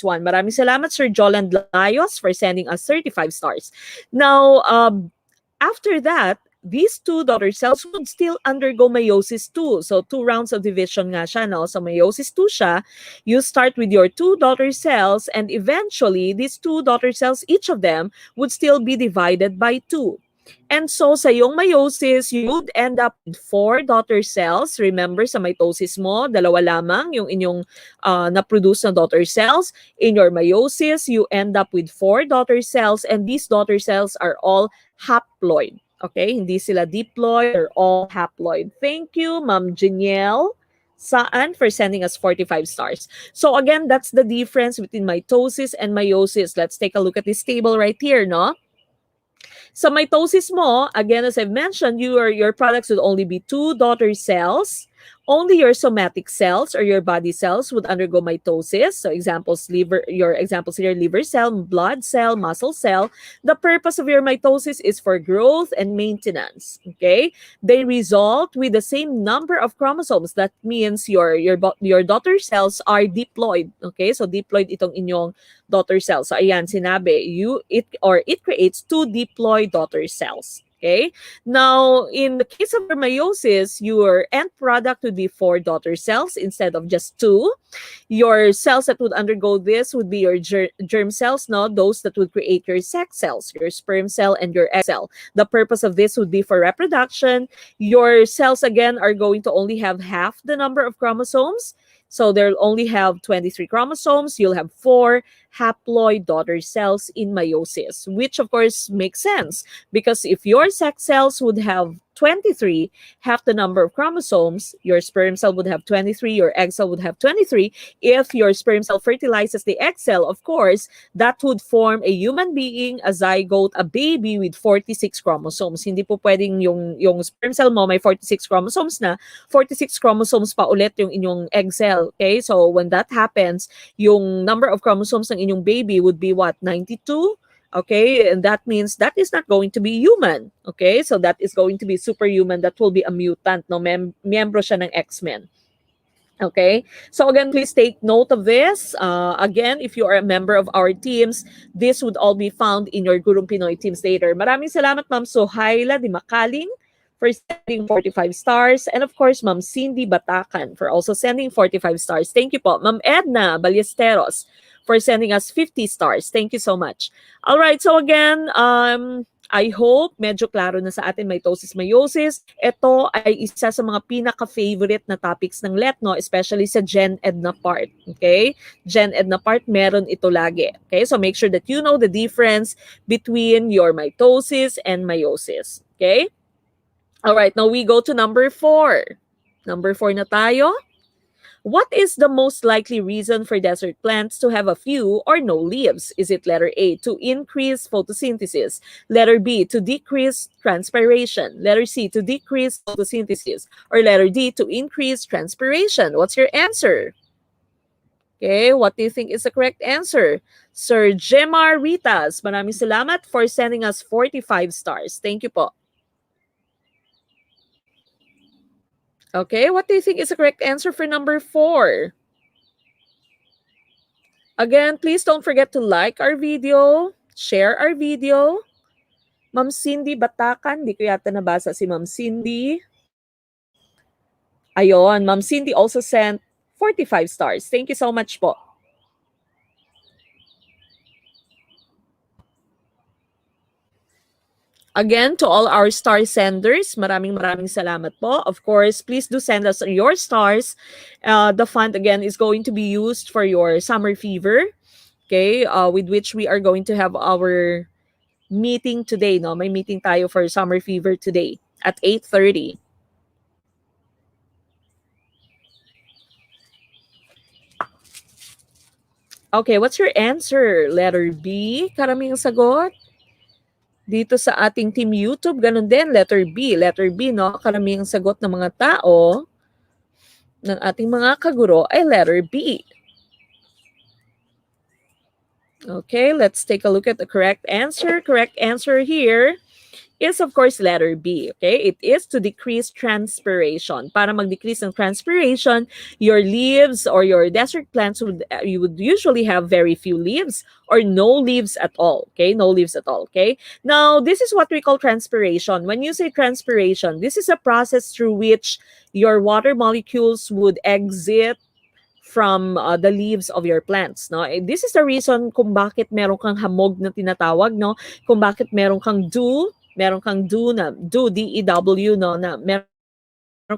1. Maraming salamat, Sir Joland Layos, for sending us 35 stars. Now, after that, these 2 daughter cells would still undergo meiosis 2. So 2 rounds of division nga siya, no? So meiosis 2 siya. You start with your 2 daughter cells, and eventually these 2 daughter cells, each of them would still be divided by 2. And so sa iyong meiosis, you would end up with 4 daughter cells. Remember, sa mitosis mo, 2 lamang yung inyong na-produce na daughter cells. In your meiosis, you end up with 4 daughter cells, and these daughter cells are all haploid. Okay, hindi sila diploid, they're all haploid. Thank you, Ma'am Jeniel Saan, for sending us 45 stars. So again, that's the difference between mitosis and meiosis. Let's take a look at this table right here, no? Sa mitosis mo, again, as I've mentioned, your products would only be 2 daughter cells. Only your somatic cells or your body cells would undergo mitosis. So your examples here, liver cell, blood cell, muscle cell. The purpose of your mitosis is for growth and maintenance. Okay? They result with the same number of chromosomes. That means your daughter cells are diploid. Okay? So diploid itong inyong daughter cells. So ayan, sinabi, it creates 2 diploid daughter cells. Okay. Now, in the case of your meiosis, your end product would be 4 daughter cells instead of just 2. Your cells that would undergo this would be your germ cells, no? Those that would create your sex cells, your sperm cell and your egg cell. The purpose of this would be for reproduction. Your cells, again, are going to only have half the number of chromosomes. So they'll only have 23 chromosomes. You'll have 4 haploid daughter cells in meiosis, which of course makes sense because if your sex cells would have 23, half the number of chromosomes, your sperm cell would have 23, your egg cell would have 23. If your sperm cell fertilizes the egg cell, of course, that would form a human being, a zygote, a baby with 46 chromosomes. Hindi po pwedeng yung sperm cell mo may 46 chromosomes na, 46 chromosomes pa ulit yung inyong egg cell. Okay? So when that happens, yung number of chromosomes ng inyong baby would be what? 92? Okay, and that means that is not going to be human. Okay, so that is going to be superhuman. That will be a mutant. No, miyembro siya ng X-Men. Okay, so again, please take note of this. Again, if you are a member of our teams, this would all be found in your Gurong Pinoy teams later. Maraming salamat, Ma'am Sohaila Di Makaling, for sending 45 stars. And of course, Ma'am Cindy Batakan for also sending 45 stars. Thank you po. Ma'am Edna Ballesteros for sending us 50 stars. Thank you so much. All right, so again, I hope medyo klaro na sa atin mitosis, meiosis. Ito ay isa sa mga pinaka-favorite na topics ng LET, no? Especially sa GenEd na part. Okay? GenEd na part, meron ito lagi. Okay? So make sure that you know the difference between your mitosis and meiosis. Okay? All right, now we go to number 4. Number 4 na tayo. What is the most likely reason for desert plants to have a few or no leaves? Is it letter A, to increase photosynthesis? Letter B, to decrease transpiration? Letter C, to decrease photosynthesis? Or letter D, to increase transpiration? What's your answer? Okay, what do you think is the correct answer? Sir Jemar Ritas, maraming salamat for sending us 45 stars. Thank you po. Okay, what do you think is the correct answer for number 4? Again, please don't forget to like our video, share our video. Ma'am Cindy Batakan, di ko yata nabasa si Ma'am Cindy. Ayon, Ma'am Cindy also sent 45 stars. Thank you so much po. Again, to all our star senders, maraming salamat po. Of course, please do send us your stars. The fund, again, is going to be used for your summer fever, okay, with which we are going to have our meeting today. No? May meeting tayo for summer fever today at 8:30. Okay, what's your answer? Letter B, karaming sagot. Dito sa ating team YouTube, ganun din, letter B. Letter B, no? Karaming sagot ng mga tao ng ating mga kaguro ay letter B. Okay, let's take a look at the correct answer. Correct answer here is, of course, letter B. Okay, it is to decrease transpiration. Para mag-decrease ng transpiration, your leaves or your desert plants you would usually have very few leaves or no leaves at all. Okay, no leaves at all. Okay, now this is what we call transpiration. When you say transpiration, this is a process through which your water molecules would exit from the leaves of your plants, no? This is the reason kung bakit meron kang hamog na tinatawag, no? Kung bakit meron kang dew na dew, DEW, no, na meron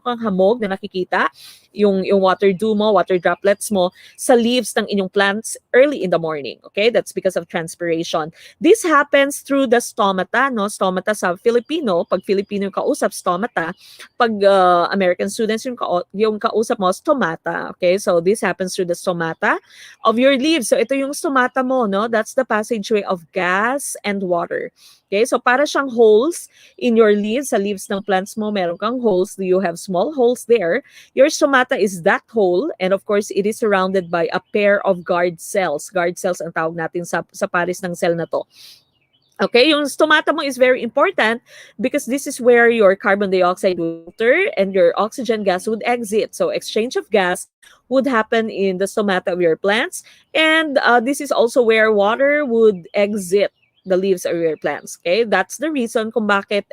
kang hamog na nakikita, yung water dew mo, water droplets mo sa leaves ng inyong plants early in the morning. Okay? That's because of transpiration. This happens through the stomata, no? Stomata sa Filipino, pag Filipino yung kausap, stomata. Pag American students, yung kausap mo, stomata. Okay? So this happens through the stomata of your leaves. So ito yung stomata mo, no? That's the passageway of gas and water. Okay? So para siyang holes in your leaves, sa leaves ng plants mo, meron kang holes. You have small holes there. Your stomata is that hole, and of course, it is surrounded by a pair of guard cells. Guard cells ang tawag natin sa pares ng cell na to. Okay, yung stomata mo is very important because this is where your carbon dioxide would enter and your oxygen gas would exit. So exchange of gas would happen in the stomata of your plants, and this is also where water would exit the leaves of your plants. Okay, that's the reason kung bakit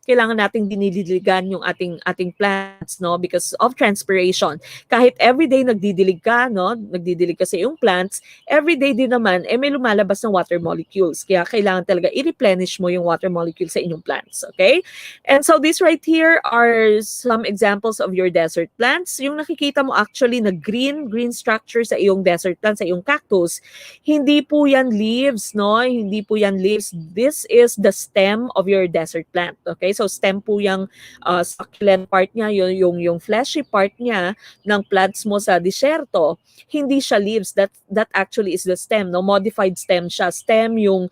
kailangan nating dinidiligan yung ating plants, no, because of transpiration. Kahit everyday nagdidilig ka, no, nagdidilig ka sa iyong plants, everyday din naman may lumalabas ng water molecules. Kaya kailangan talaga i-replenish mo yung water molecules sa inyong plants. Okay, and so these right here are some examples of your desert plants. Yung nakikita mo actually na green structure sa iyong desert plant, sa iyong cactus, hindi po yan leaves, no, hindi po yan leaves. This is the stem of your desert plant. Okay, so stem po yung succulent part niya, yung fleshy part niya ng plants mo sa disyerto. Hindi siya leaves. That actually is the stem, no, modified stem siya. Stem yung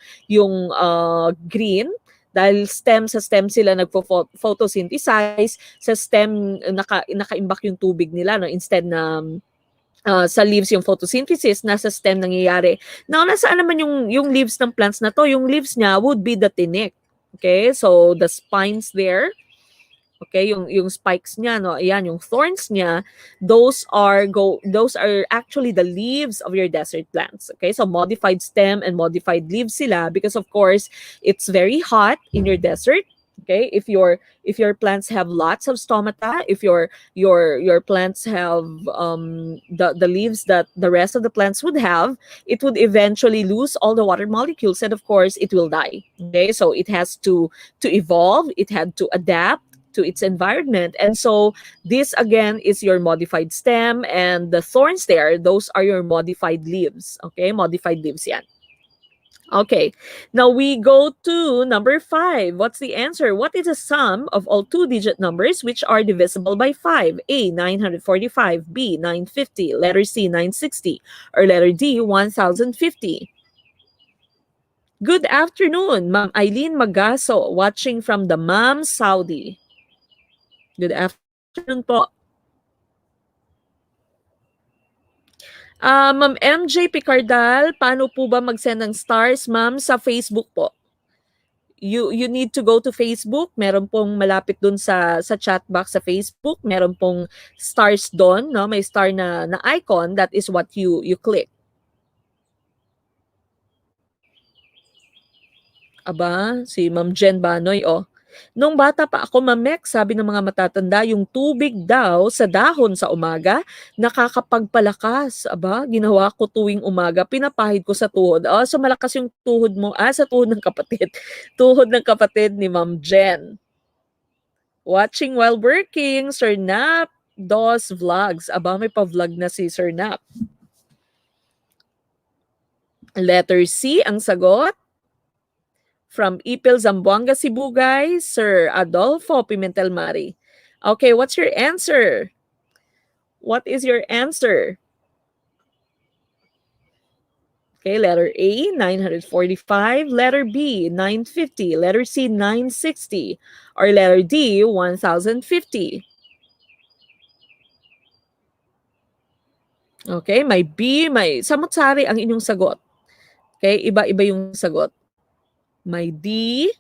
green, dahil sa stem sila nagpo-photosynthesize. Sa stem nakaimbak yung tubig nila, no, instead na sa leaves yung photosynthesis, nasa stem nangyayari. Now, nasaan naman yung leaves ng plants na to? Yung leaves niya would be the tinik. Okay? So, the spines there, okay, yung spikes niya, no, ayan, yung thorns niya, those are actually the leaves of your desert plants. Okay? So, modified stem and modified leaves sila because, of course, it's very hot in your desert. Okay, if your plants have lots of stomata, if your plants have the leaves that the rest of the plants would have, it would eventually lose all the water molecules, and of course it will die. Okay, so it has to evolve, it had to adapt to its environment, and so this again is your modified stem, and the thorns there, those are your modified leaves. Okay, modified leaves yan. Okay, now we go to number 5. What's the answer? What is the sum of all two-digit numbers which are divisible by 5? A, 945, B, 950, letter C, 960, or letter D, 1050? Good afternoon, Ma'am Eileen Magaso, watching from the Ma'am Saudi. Good afternoon po. Ma'am MJ Picardal, paano po ba mag-send ng stars, ma'am? Sa Facebook po. You need to go to Facebook. Meron pong malapit dun sa chat box sa Facebook. Meron pong stars doon, no? May star na icon. That is what you click. Aba, si Ma'am Jen Banoy, oh. Nung bata pa ako, Mamek, sabi ng mga matatanda, yung tubig daw sa dahon sa umaga, nakakapagpalakas. Aba, ginawa ko tuwing umaga, pinapahid ko sa tuhod. Oh, so malakas yung tuhod mo. Sa tuhod ng kapatid. Tuhod ng kapatid ni Ma'am Jen. Watching while working, Sir Nap Dos Vlogs. Aba, may pa-vlog na si Sir Nap. Letter C ang sagot. From Ipil Zamboanga, Sibugay, Sir Adolfo Pimentel Mari. Okay, what's your answer? What is your answer? Okay, letter A, 945. Letter B, 950. Letter C, 960. Or letter D, 1050. Okay, may B, may samot-sari ang inyong sagot. Okay, iba-iba yung sagot. May D.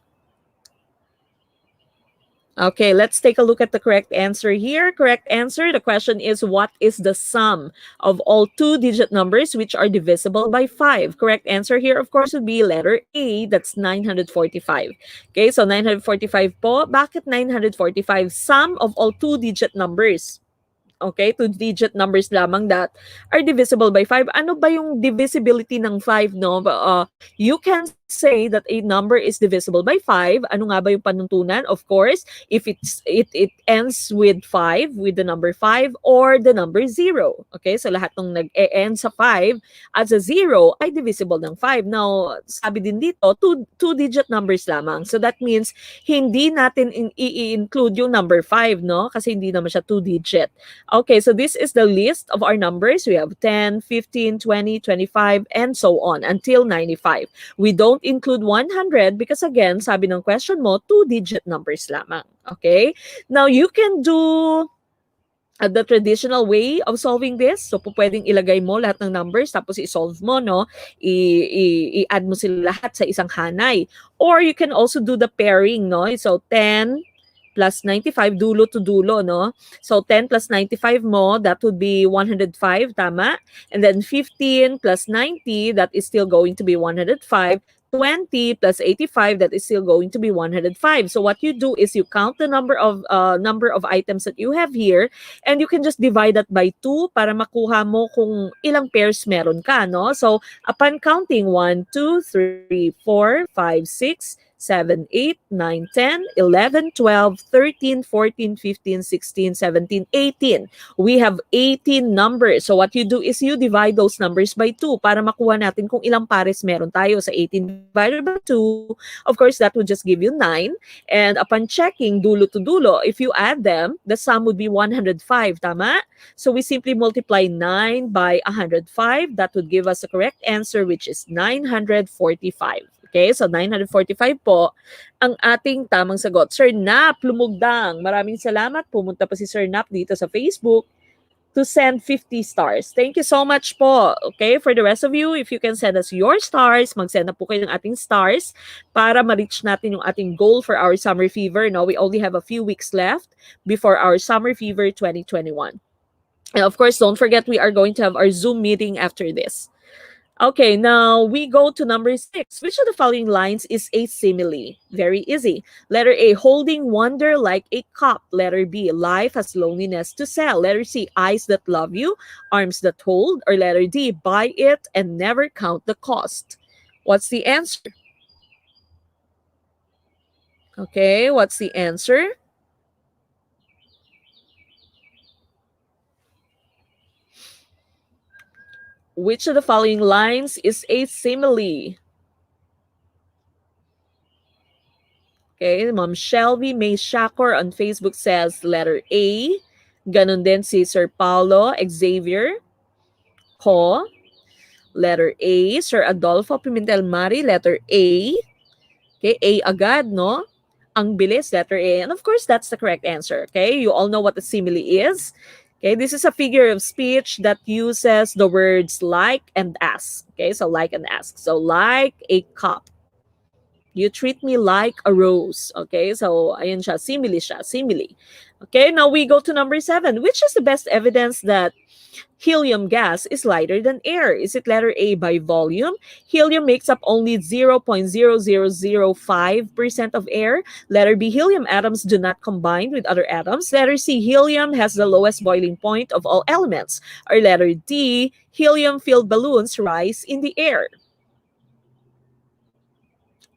Okay, let's take a look at the correct answer here. Correct answer, the question is, what is the sum of all two-digit numbers which are divisible by 5? Correct answer here, of course, would be letter A, that's 945. Okay, so 945 po. Bakit 945? Sum of all two-digit numbers. Okay, two-digit numbers lamang that are divisible by 5. Ano ba yung divisibility ng 5, no? You can say that a number is divisible by 5. Ano nga ba yung panuntunan? Of course, if it ends with 5, with the number 5, or the number 0. Okay, so lahat ng nag-e-end sa 5 as a 0 ay divisible ng 5. Now, sabi din dito, two-digit numbers lamang. So that means hindi natin i-include yung number 5, no? Kasi hindi naman siya two-digit. Okay, so this is the list of our numbers. We have 10, 15, 20, 25, and so on until 95. We don't include 100 because again, sabi ng question mo, two-digit numbers lamang. Okay? Now, you can do the traditional way of solving this. So, pwedeng ilagay mo lahat ng numbers tapos i-solve mo, no? I-add mo sila lahat sa isang hanay. Or you can also do the pairing, no? So, 10 plus 95, dulo to dulo, no? So, 10 plus 95 mo, that would be 105, tama? And then 15 plus 90, that is still going to be 105. 20 plus 85, that is still going to be 105. So what you do is you count the number of items that you have here, and you can just divide that by 2 para makuha mo kung ilang pairs meron ka, no? So upon counting 1, 2, 3, 4, 5, 6, 7, 8, 9, 10, 11, 12, 13, 14, 15, 16, 17, 18. We have 18 numbers. So what you do is you divide those numbers by 2 para makuha natin kung ilang pares meron tayo. Sa 18 divided by 2, of course, that would just give you 9. And upon checking dulo to dulo, if you add them, the sum would be 105, tama? So we simply multiply 9 by 105. That would give us the correct answer, which is 945. Okay, so 945 po ang ating tamang sagot. Sir Nap Lumugdang, maraming salamat. Pumunta pa si Sir Nap dito sa Facebook to send 50 stars. Thank you so much po. Okay, for the rest of you, if you can send us your stars, mag-send na po kayo ng ating stars para ma-reach natin yung ating goal for our summer fever. No, we only have a few weeks left before our summer fever 2021. And of course, don't forget we are going to have our Zoom meeting after this. Okay, now we go to number 6. Which of the following lines is a simile? Very easy. Letter A, holding wonder like a cup. Letter B, life has loneliness to sell. Letter C, eyes that love you, arms that hold. Or letter D, buy it and never count the cost. What's the answer? Okay, what's the answer? Which of the following lines is a simile? Okay, Ma'am Shelby May Shakor on Facebook says letter A. Ganon din si Sir Paulo Xavier Ko, letter A. Sir Adolfo Pimentel Mari, letter A. Okay, A agad, no? Ang bilis, letter A. And of course, that's the correct answer. Okay, you all know what the simile is. Okay, this is a figure of speech that uses the words like and as. Okay, so like and ask. So like a cup. You treat me like a rose. Okay, so ayun siya, simile siya, simile. Okay, now we go to number 7. Which is the best evidence that helium gas is lighter than air? Is it letter A by volume? Helium makes up only 0.0005% of air. Letter B, helium atoms do not combine with other atoms. Letter C, helium has the lowest boiling point of all elements. Or letter D, helium-filled balloons rise in the air.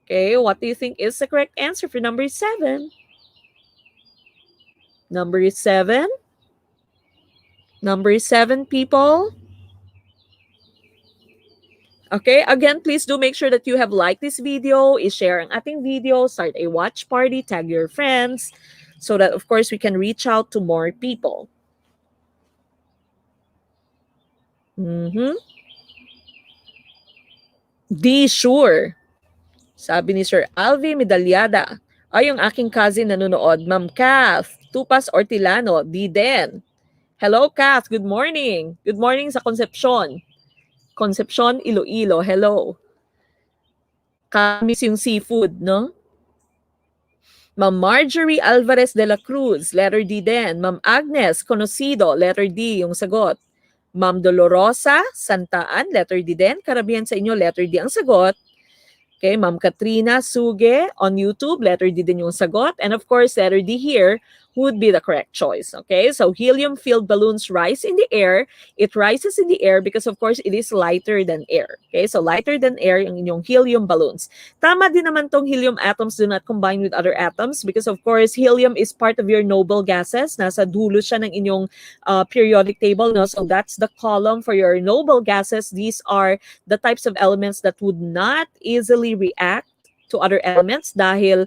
Okay, what do you think is the correct answer for number 7? Number 7? Number 7, people? Okay, again, please do make sure that you have liked this video, i-share ang ating video, start a watch party, tag your friends, so that, of course, we can reach out to more people. D, sure. Sabi ni Sir Alvi Medalyada. Ay, yung aking cousin nanonood. Ma'am Kath, Tupas Ortilano, D din. Hello, Kath. Good morning. Good morning sa Concepcion. Concepcion, Iloilo. Hello. Kamis yung seafood, no? Ma'am Marjorie Alvarez de la Cruz, letter D din. Ma'am Agnes Conocido, letter D yung sagot. Ma'am Dolorosa Santaan, letter D din. Karamihan sa inyo, letter D ang sagot. Okay, Ma'am Katrina Suge on YouTube, letter D din yung sagot. And of course, letter D here would be the correct choice. Okay, so helium-filled balloons rise in the air. It rises in the air because of course it is lighter than air. Okay, so lighter than air yung inyong helium balloons. Tama din naman tong helium atoms do not combine with other atoms because of course helium is part of your noble gases. Nasa dulo siya ng inyong periodic table. No? So that's the column for your noble gases. These are the types of elements that would not easily react to other elements dahil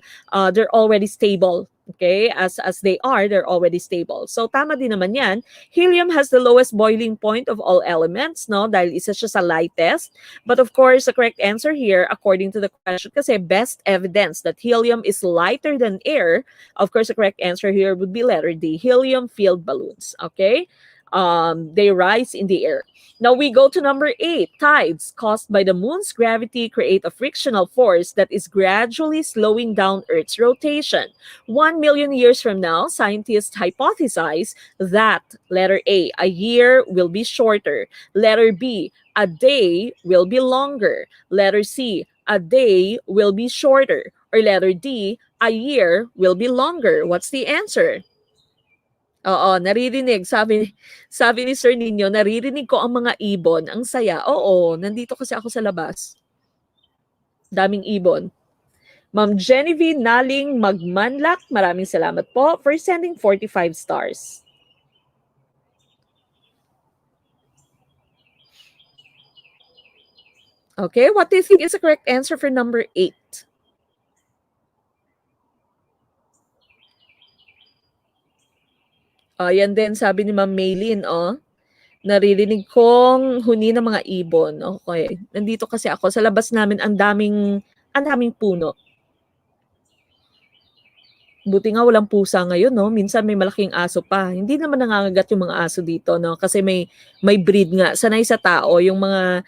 they're already stable. Okay, as they are, they're already stable. So tama din naman yan. Helium has the lowest boiling point of all elements, no? Dahil isa siya sa lightest. But of course, the correct answer here, according to the question, kasi best evidence that helium is lighter than air, of course, the correct answer here would be letter D, helium-filled balloons. Okay? They rise in the air. Now we go to number 8. Tides caused by the moon's gravity create a frictional force that is gradually slowing down Earth's rotation. 1 million years from now, scientists hypothesize that letter A, a year will be shorter. Letter B, a day will be longer. Letter C, a day will be shorter. Or letter D, a year will be longer. What's the answer? Oo, naririnig. Sabi ni Sir Nino, naririnig ko ang mga ibon. Ang saya. Oo, nandito kasi ako sa labas. Daming ibon. Ma'am Genevieve Naling Magmanlak, maraming salamat po for sending 45 stars. Okay, what do you think is the correct answer for number 8? Yan din, sabi ni Ma'am Maylin, naririnig kong huni ng mga ibon. Okay, nandito kasi ako. Sa labas namin, ang daming puno. Buti nga walang pusa ngayon, no? Minsan may malaking aso pa. Hindi naman nangangagat yung mga aso dito, no? Kasi may breed nga. Sanay sa tao, yung mga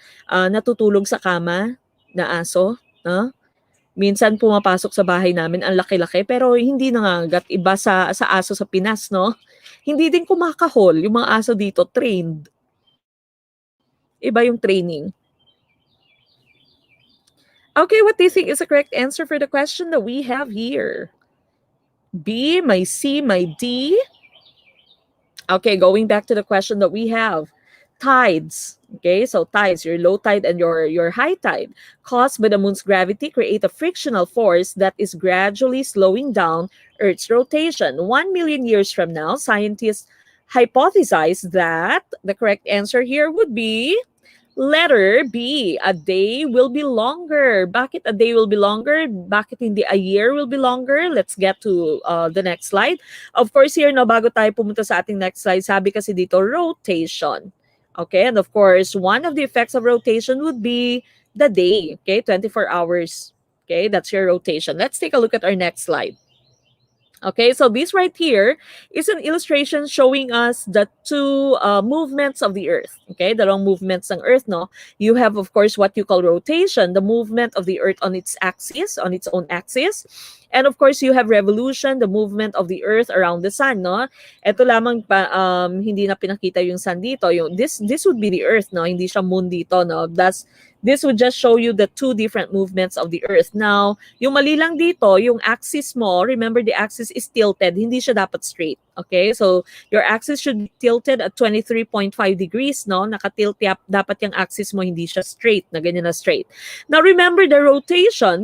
natutulog sa kama na aso, no? Minsan pumapasok sa bahay namin, ang laki-laki, pero hindi nangangagat. Iba sa aso sa Pinas, no? Hindi din kumakahol. Yung mga aso dito, trained. Iba yung training. Okay, what do you think is the correct answer for the question that we have here? B, may C, may D. Okay, going back to the question that we have. Tides. Okay, so tides, your low tide and your high tide, caused by the moon's gravity, create a frictional force that is gradually slowing down Earth's rotation. 1 million years from now, scientists hypothesize that the correct answer here would be Letter B, a day will be longer. Bakit a day will be longer? Bakit hindi a year will be longer? Let's get to the next slide. Of course, here, no, bago tayo pumunta sa ating next slide, sabi kasi dito, rotation. Okay, and of course, one of the effects of rotation would be the day. Okay, 24 hours. Okay, that's your rotation. Let's take a look at our next slide. Okay, so this right here is an illustration showing us the two movements of the Earth. Okay, dalawang movements ng Earth, no? You have, of course, what you call rotation, the movement of the Earth on its axis, on its own axis. And of course, you have revolution, the movement of the Earth around the Sun, no? Ito lamang pa, hindi na pinakita yung Sun dito. This would be the Earth, no? Hindi siya moon dito, no? This would just show you the two different movements of the Earth. Now, yung mali lang dito, yung axis mo, remember the axis is tilted, hindi siya dapat straight. Okay? So, your axis should be tilted at 23.5 degrees, no? Nakatilt dapat yung axis mo, hindi siya straight, na ganyan na straight. Now, remember the rotation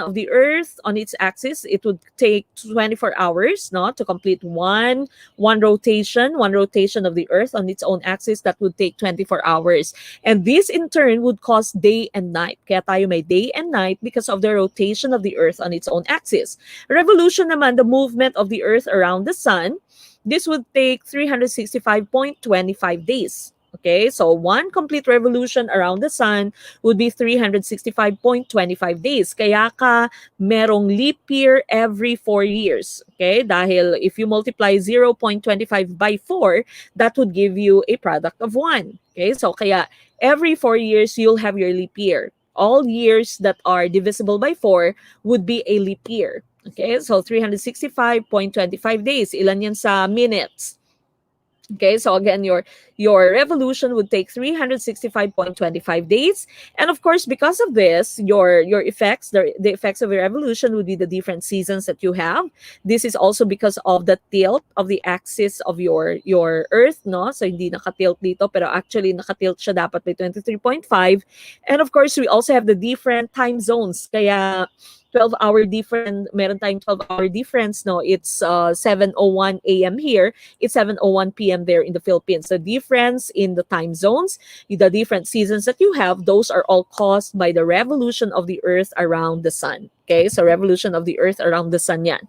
of the Earth on its axis, it would take 24 hours, no? To complete one rotation of the Earth on its own axis, that would take 24 hours. And this, in turn, would cause day and night. Kaya tayo may day and night because of the rotation of the Earth on its own axis. Revolution naman, the movement of the Earth around the Sun, this would take 365.25 days. Okay, so one complete revolution around the Sun would be 365.25 days. Kaya ka merong leap year every 4 years. Okay, dahil if you multiply 0.25 by 4, that would give you a product of 1. Okay, so kaya every 4 years, you'll have your leap year. All years that are divisible by 4 would be a leap year. Okay, so 365.25 days. Ilan yan sa minutes? Okay, so again, your revolution would take 365.25 days. And of course, because of this, your effects, the effects of your revolution would be the different seasons that you have. This is also because of the tilt of the axis of your Earth, no? So hindi nakatilt dito, pero actually nakatilt siya dapat by 23.5. And of course, we also have the different time zones. Kaya 12-hour difference, meron tayong 12-hour difference, no? It's 7:01 a.m. here, it's 7:01 p.m. there in the Philippines. The difference in the time zones, the different seasons that you have, those are all caused by the revolution of the Earth around the Sun. Okay, so revolution of the Earth around the Sun yan.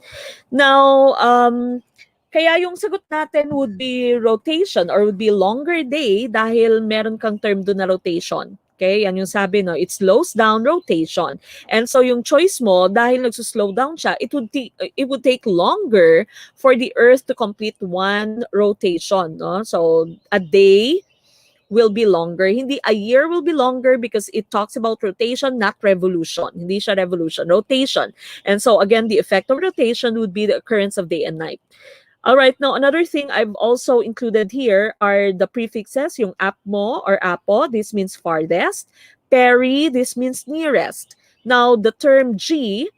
Now, kaya yung sagot natin would be rotation or would be longer day dahil meron kang term doon na rotation. Okay, yan yung sabi, no? It slows down rotation. And so yung choice mo, dahil nagsuslow down siya, it would take longer for the Earth to complete one rotation, no? So a day will be longer. Hindi a year will be longer because it talks about rotation, not revolution. Hindi siya revolution, rotation. And so again, the effect of rotation would be the occurrence of day and night. All right, now another thing I've also included here are the prefixes, yung apmo or apo, this means farthest. Peri, this means nearest. Now, the term G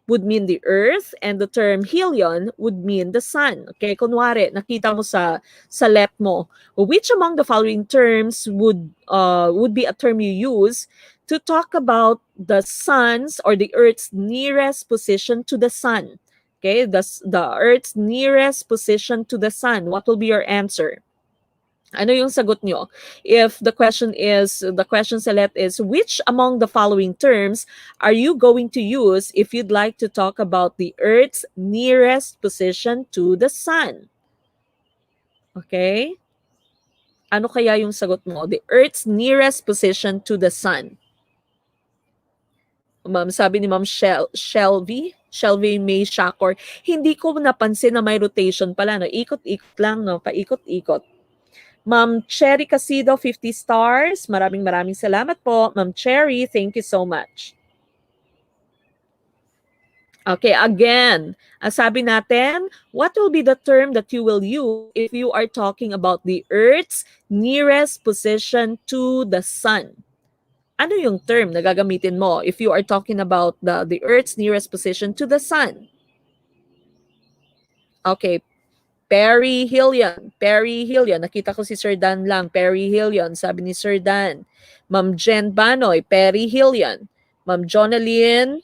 would mean the Earth and the term helium would mean the Sun. Okay, kunwari, nakita mo sa let mo, which among the following terms would be a term you use to talk about the Sun's or the Earth's nearest position to the Sun? Okay, the Earth's nearest position to the Sun. What will be your answer? Ano yung sagot nyo? If the question select is, which among the following terms are you going to use if you'd like to talk about the Earth's nearest position to the Sun? Okay? Ano kaya yung sagot mo? The Earth's nearest position to the Sun. Ma'am, sabi ni Ma'am Shelby May Shakor, hindi ko napansin na may rotation pala, no? Ikot-ikot lang, no? Paikot-ikot. Ma'am Cherry Casido, 50 stars. Maraming salamat po. Ma'am Cherry, thank you so much. Okay, again, sabi natin, what will be the term that you will use if you are talking about the Earth's nearest position to the Sun? Ano yung term na gagamitin mo if you are talking about the Earth's nearest position to the Sun? Okay, perihelion. Nakita ko si Sir Dan lang, perihelion. Sabi ni Sir Dan. Ma'am Jen Banoy, perihelion. Ma'am Jonalyn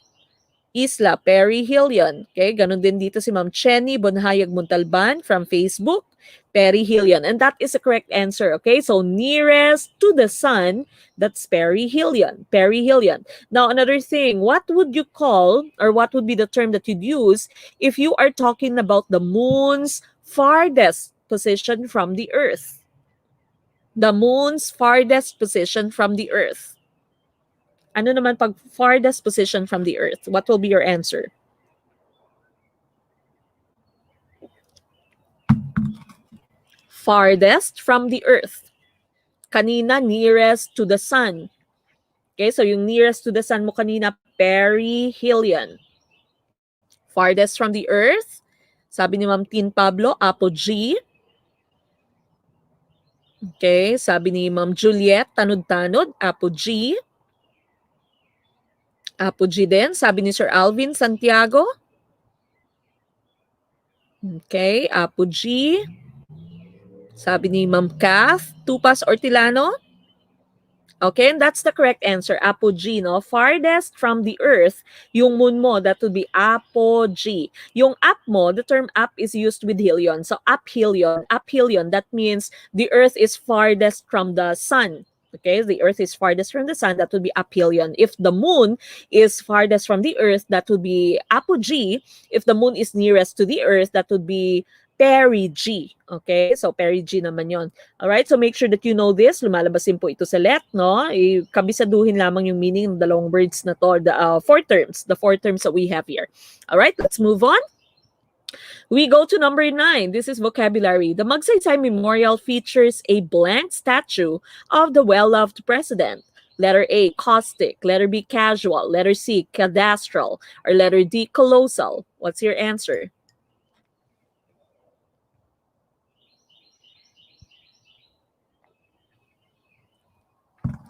Isla, perihelion. Okay, ganun din dito si Ma'am Chenny Bonhayag Montalban from Facebook. Perihelion. And that is the correct answer, okay? So nearest to the sun, that's perihelion. Perihelion. Now, another thing, what would you call, or what would be the term that you'd use if you are talking about the moon's farthest position from the Earth? The moon's farthest position from the Earth. Ano naman pag farthest position from the Earth? What will be your answer? Farthest from the Earth. Kanina, nearest to the sun. Okay, so yung nearest to the sun mo kanina, perihelion. Farthest from the Earth. Sabi ni Ma'am Tin Pablo, apogee. Okay, sabi ni Ma'am Juliet, tanod-tanod, apogee. Apogee din. Sabi ni Sir Alvin Santiago. Okay, apogee. Sabi ni Ma'am Kath, Tupas Ortilano. Okay, and that's the correct answer, apogee, no? Farthest from the Earth, yung moon mo, that would be apogee. Yung up mo, the term up is used with helion. So aphelion, that means the Earth is farthest from the sun. Okay, the Earth is farthest from the sun, that would be aphelion. If the moon is farthest from the Earth, that would be apogee. If the moon is nearest to the Earth, that would be perigee. Okay, so perigee naman yon. Alright, so make sure that you know this. Lumalabas din po ito sa let, no? Kabisaduhin lamang yung meaning ng dalawang words na to, the four terms that we have here. Alright, let's move on. We go to number 9. This is vocabulary. The Magsaysay Memorial features a blank statue of the well-loved president. Letter A, caustic. Letter B, casual. Letter C, cadastral. Or letter D, colossal. What's your answer?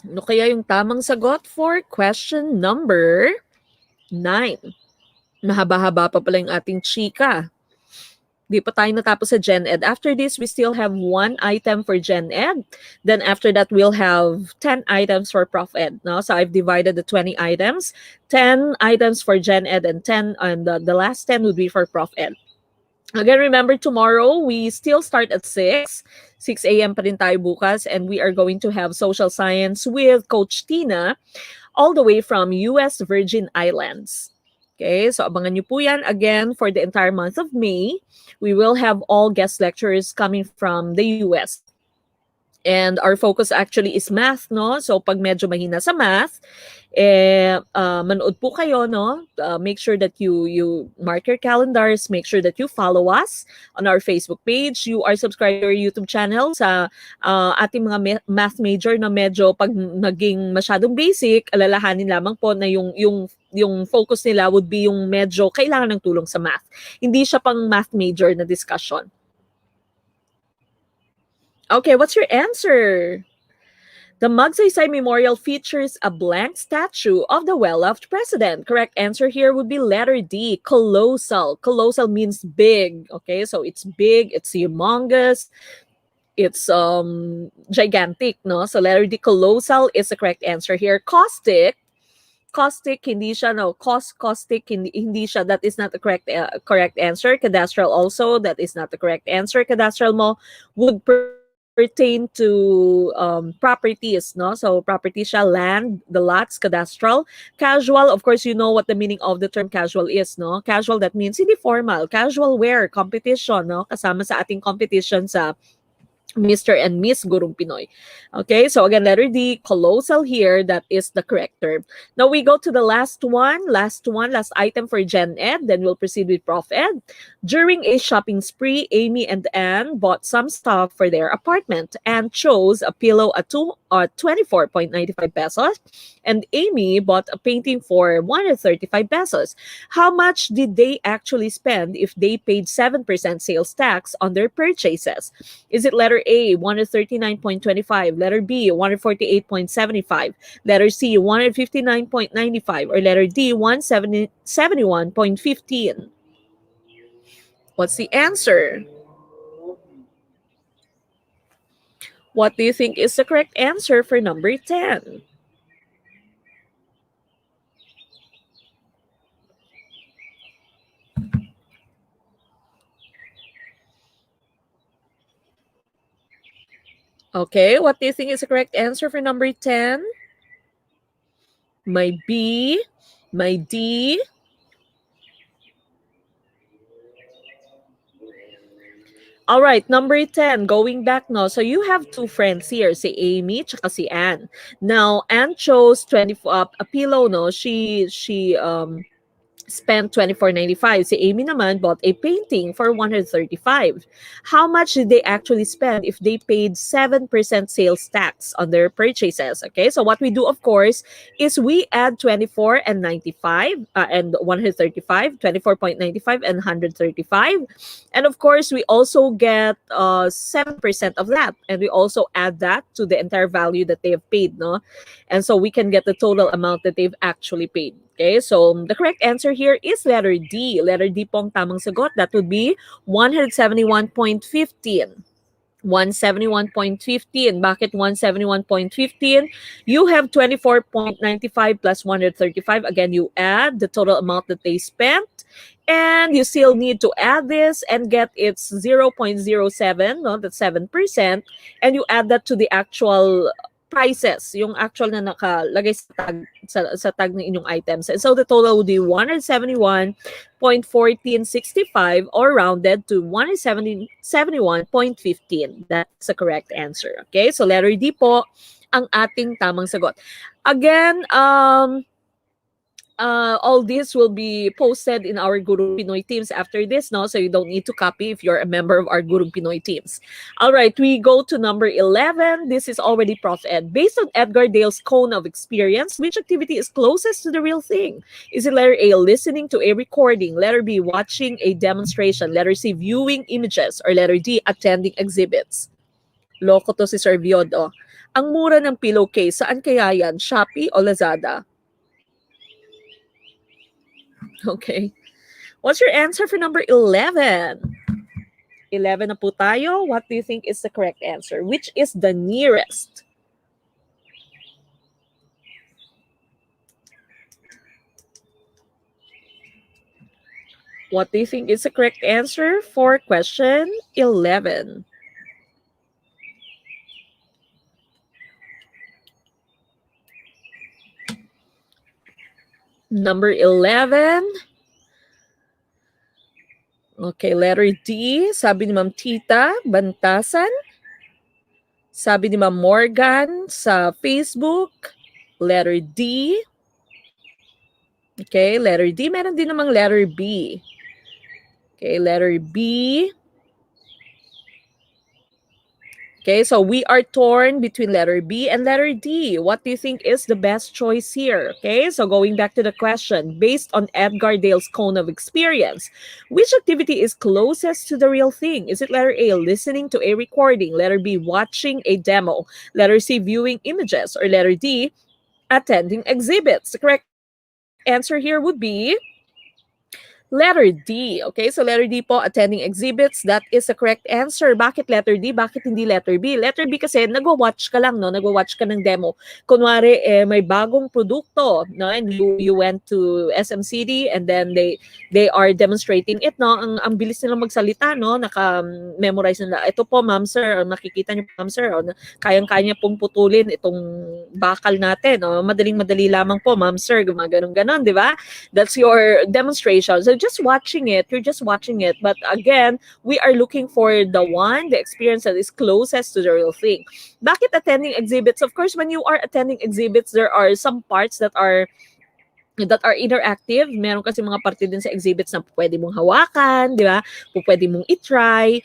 Ano kaya yung tamang sagot for question number 9? Mahaba-haba pa pala yung ating chika. Di pa tayo natapos sa GenEd. After this, we still have 1 item for GenEd. Then after that, we'll have 10 items for ProfEd. No? So I've divided the 20 items. 10 items for GenEd and 10, and the last 10 would be for ProfEd. Again, remember tomorrow, we still start at 6 a.m. pa rin tayo bukas, and we are going to have social science with Coach Tina all the way from US Virgin Islands. Okay, so abangan nyo po yan. Again, for the entire month of May, we will have all guest lecturers coming from the US. And our focus actually is math, no? So pag medyo mahina sa math, manood po kayo, no? Make sure that you mark your calendars, make sure that you follow us on our Facebook page. You are subscribed to our YouTube channel sa ating mga math major na medyo pag naging masyadong basic, alalahanin lamang po na yung focus nila would be yung medyo kailangan ng tulong sa math. Hindi siya pang math major na discussion. Okay, what's your answer? The Magsaysay Memorial features a blank statue of the well-loved president. Correct answer here would be letter D, colossal. Colossal means big. Okay, so it's big, it's humongous, it's gigantic, no? So letter D, colossal is the correct answer here. Caustic, hindi siya, no? Caustic, hindi siya. That is not the correct answer. Cadastral also, that is not the correct answer. Cadastral mo would pertain to properties, no? So property siya, land, the lots, cadastral. Casual, of course, you know what the meaning of the term casual is, no? Casual, that means hindi formal. Casual wear, competition, no? Kasama sa ating competition sa Mr. and Miss Gurong Pinoy. Okay, so again, letter D, colossal here, that is the correct term. Now we go to the last item for GenEd, then we'll proceed with ProfEd. During a shopping spree, Amy and Anne bought some stuff for their apartment and chose a pillow at 24.95 pesos, and Amy bought a painting for 135 pesos. How much did they actually spend if they paid 7% sales tax on their purchases? Is it letter A, 139.25, letter B, 148.75, letter C, 159.95, or letter D, 171.15? What's the answer? What do you think is the correct answer for number 10? Okay, what do you think is the correct answer for number 10? My B, my D. All right, number 10, going back no. So you have two friends here, si Amy tsaka si Anne. Now, Anne chose 24 a pillow no. She spent 24.95. Si Amy naman bought a painting for 135. How much did they actually spend if they paid 7% sales tax on their purchases? Okay, so what we do, of course, is we add 24 and 95 and 135, 24.95 and 135. And of course, we also get 7% of that. And we also add that to the entire value that they have paid, no? And so we can get the total amount that they've actually paid. Okay, so the correct answer here is letter D. Letter D pong tamang sagot. That would be 171.15. 171.15. Bakit 171.15? You have 24.95 plus 135. Again, you add the total amount that they spent. And you still need to add this and get its 0.07, no? That's 7%. And you add that to the actual prices, yung actual na nakalagay sa tag ng inyong items. And so the total would be 171.1465 or rounded to 171.15. That's the correct answer. Okay? So letter D po ang ating tamang sagot. Again, all this will be posted in our Gurong Pinoy teams after this, no? So you don't need to copy if you're a member of our Gurong Pinoy teams. All right, we go to number 11. This is already Prof Ed. Based on Edgar Dale's cone of experience, which activity is closest to the real thing? Is it letter A, listening to a recording, letter B, watching a demonstration, letter C, viewing images, or letter D, attending exhibits? Loko to si Sir Viodo. Ang mura ng pillowcase, saan kaya yan? Shopee o Lazada? Okay. What's your answer for number 11? 11 na po tayo. What do you think is the correct answer? Which is the nearest? What do you think is the correct answer for question 11? Number 11. Okay, letter D. Sabi ni Ma'am Tita, Bantasan. Sabi ni Ma'am Morgan sa Facebook, letter D. Okay, letter D. Meron din namang letter B. Okay, letter B. Okay, so we are torn between letter B and letter D. What do you think is the best choice here? Okay, so going back to the question, based on Edgar Dale's cone of experience, which activity is closest to the real thing? Is it letter A, listening to a recording, letter B, watching a demo, letter C, viewing images, or letter D, attending exhibits? The correct answer here would be letter D. Okay, so letter D po, attending exhibits. That is the correct answer. Bakit letter D? Bakit hindi letter B? Letter B kasi nagwa-watch ka lang, no? Nagwa-watch ka ng demo. Kunwari, may bagong produkto, no? And you went to SMCD and then they are demonstrating it, no? Ang bilis nilang magsalita, no? Naka-memorize nila. Ito po, ma'am sir, nakikita niyo po, ma'am sir, kayang-kaya pong putulin itong bakal natin, no? Madaling-madali lamang po, ma'am sir, gumaganon-ganon, di ba? That's your demonstration. So you're just watching it. But again, we are looking for the experience that is closest to the real thing. Bakit attending exhibits? Of course, when you are attending exhibits, there are some parts that are interactive. Meron kasi mga parte din sa exhibits na pwede mong hawakan, di ba? Pwede mong i-try.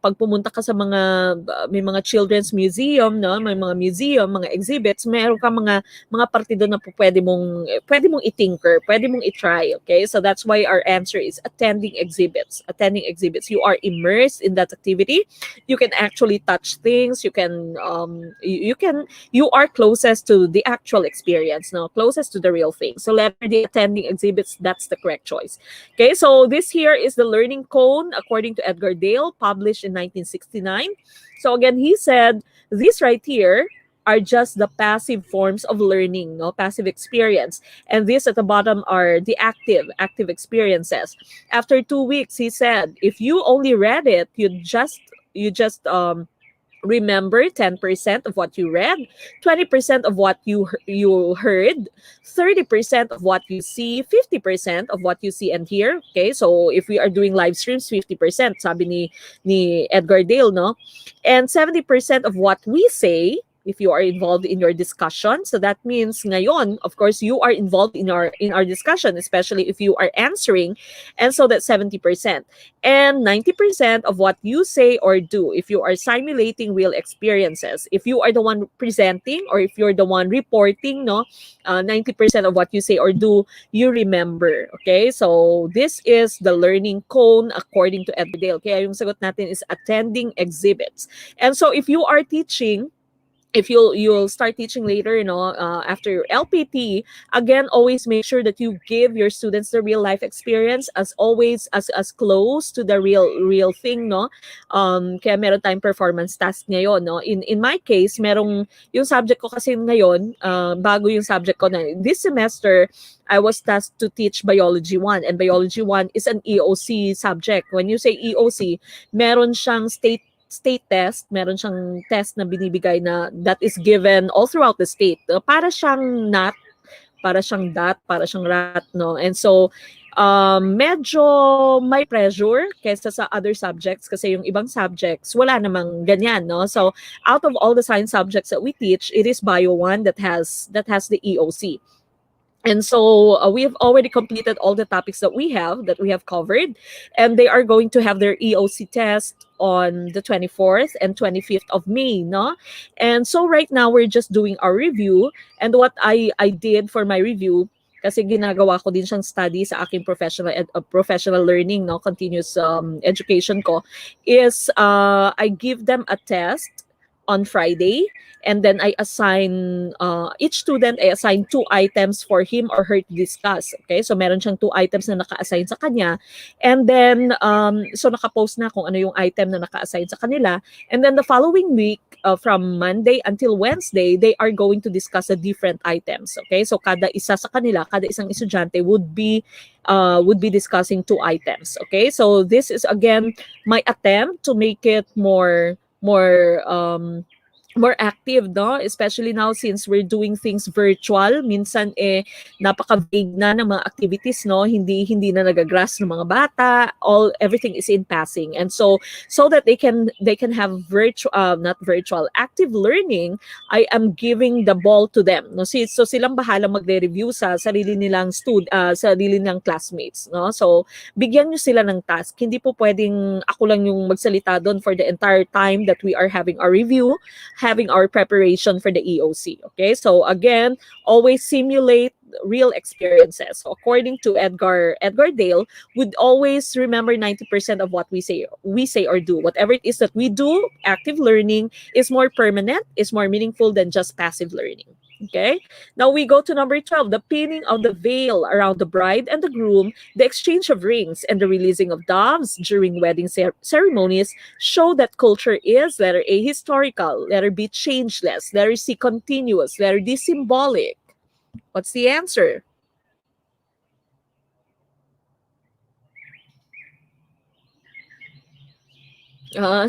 Pag pumunta ka sa may mga children's museum, no? May mga museum, mga exhibits, meron ka mga parte doon na pwede mong i-tinker, pwede mong i-try, okay? So that's why our answer is attending exhibits. Attending exhibits. You are immersed in that activity. You can actually touch things. You are closest to the actual experience, no? Closest to the real thing. So letter D, attending exhibits, that's the correct choice. Okay, so this here is the learning cone according to Edgar Dale, published in 1969. So again, he said, these right here are just the passive forms of learning, no? Passive experience. And this at the bottom are the active experiences. After 2 weeks, he said, if you only read it, you just Remember 10% of what you read, 20% of what you heard, 30% of what you see, 50% of what you see and hear. Okay, so if we are doing live streams, 50%, sabi ni Edgar Dale, no? And 70% of what we say if you are involved in your discussion. So that means ngayon, of course, you are involved in our discussion, especially if you are answering. And so that's 70%. And 90% of what you say or do if you are simulating real experiences. If you are the one presenting or if you're the one reporting, no, 90% of what you say or do, you remember. Okay? So this is the learning cone according to Edgar Dale. Kaya yung sagot natin is attending exhibits. And so if you are teaching, if you'll start teaching later, after your LPT, again, always make sure that you give your students the real life experience as always, as close to the real thing, no? Kaya meron tayong performance task ngayon, no? In my case, merong yung subject ko kasi ngayon, bago yung subject ko na this semester, I was tasked to teach Biology 1, and Biology 1 is an EOC subject. When you say EOC, meron siyang state test, meron siyang test na binibigay na that is given all throughout the state. Para siyang NAT, para siyang DAT, para siyang RAT, no? And so, medyo may pressure kaysa sa other subjects kasi yung ibang subjects, wala namang ganyan, no? So, out of all the science subjects that we teach, it is Bio 1 that has the EOC. And so we have already completed all the topics that we have covered, and they are going to have their EOC test on the 24th and 25th of May, no? And so right now we're just doing our review, and what I did for my review, kasi ginagawa ko din siyang study sa aking professional learning, no, continuous education ko, is I give them a test on Friday, and then I assign each student, I assign 2 items for him or her to discuss. Okay, so meron siyang 2 items na naka-assign sa kanya, and then so naka-post na kung ano yung item na naka-assign sa kanila, and then the following week, from Monday until Wednesday, they are going to discuss the different items. Okay, so kada isa sa kanila, kada isang estudyante would be discussing 2 items. Okay, so this is again my attempt to make it more active, no? Especially now since we're doing things virtual. Minsan napaka-vague na ng mga activities, no? Hindi na nagagrasp ng mga bata. Everything is in passing. And so that they can have active learning, I am giving the ball to them, no? So silang bahala magre-review sa sarili nilang sarili nilang classmates, no? So bigyan niyo sila ng task. Hindi po pwedeng ako lang yung magsalita doon for the entire time that we are having our review, having our preparation for the EOC. Okay, so again, always simulate real experiences. So according to Edgar Dale, would always remember 90% of what we say or do. Whatever it is that we do, active learning is more permanent, is more meaningful than just passive learning. Okay, now we go to number 12, the pinning of the veil around the bride and the groom, the exchange of rings, and the releasing of doves during wedding ceremonies show that culture is, letter A, historical, letter B, changeless, letter C, continuous, letter D, symbolic. What's the answer?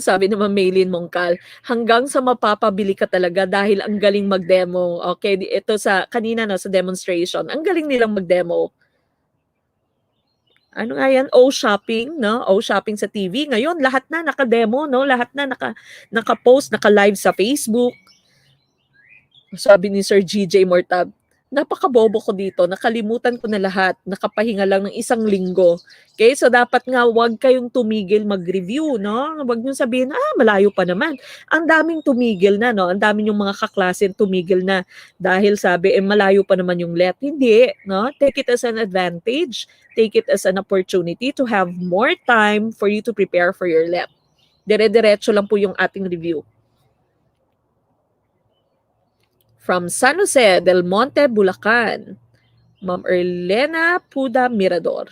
Sabi naman Maylin Mongkal, hanggang sa mapapabili ka talaga dahil ang galing mag-demo. Okay, ito sa kanina, no, sa demonstration. Ang galing nilang mag-demo. Ano nga yan? O-shopping, no? O-shopping sa TV. Ngayon, lahat na naka-demo, no? Lahat na naka-post, naka-live sa Facebook. Sabi ni Sir GJ Mortab, napakabobo ko dito, nakalimutan ko na lahat, nakapahinga lang ng 1 linggo. Okay, so dapat nga wag kayong tumigil mag-review, no? Wag niyo sabihin, malayo pa naman. Ang daming tumigil na, no? Ang daming yung mga kaklase tumigil na dahil sabi, malayo pa naman yung let. Hindi, no? Take it as an advantage. Take it as an opportunity to have more time for you to prepare for your let. Dire-diretso lang po yung ating review. From San Jose del Monte, Bulacan, Ma'am Erlena Puda Mirador.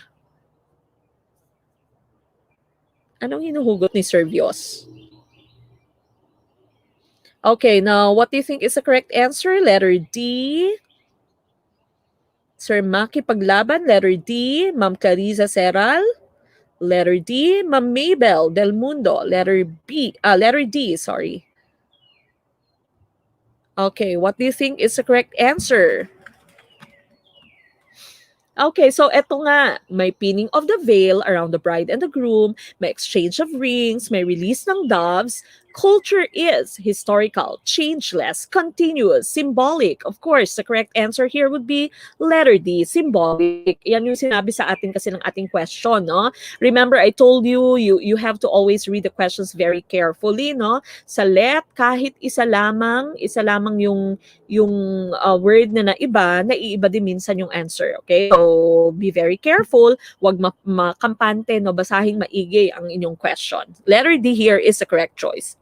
Anong hinuhugot ni Sir Vios? Okay, now what do you think is the correct answer? Letter D. Sir Maki Paglaban, letter D. Ma'am Cariza Seral, letter D. Ma'am Mabel Del Mundo, letter D, sorry. Okay, what do you think is the correct answer? Okay, so eto nga, may pinning of the veil around the bride and the groom, may exchange of rings, may release ng doves. Culture is historical, changeless, continuous, symbolic. Of course, the correct answer here would be letter D, symbolic. Yan yung sinabi sa atin kasi ng ating question, no? Remember, I told you, you have to always read the questions very carefully, no? Sa let, kahit isa lamang yung word na naiba, naiiba din minsan yung answer. Okay? So, be very careful. Huwag makampante, no? Basahing maigi ang inyong question. Letter D here is the correct choice.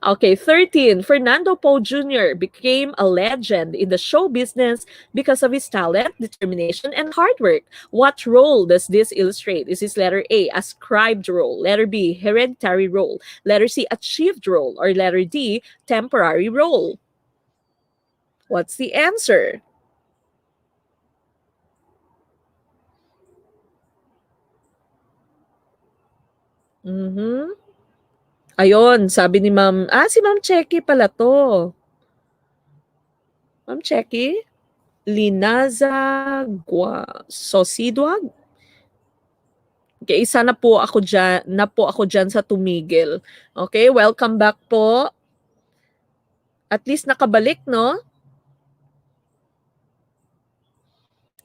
Okay, 13. Fernando Poe Jr. became a legend in the show business because of his talent, determination, and hard work. What role does this illustrate? Is this letter A, ascribed role? Letter B, hereditary role? Letter C, achieved role? Or letter D, temporary role? What's the answer? Mhm. Ayun, sabi ni Ma'am, si Ma'am Checky pala 'to. Ma'am Checky? Linaza Sosidwag? Okay, isa na po ako diyan sa tumigil. Okay, welcome back po. At least nakabalik, no?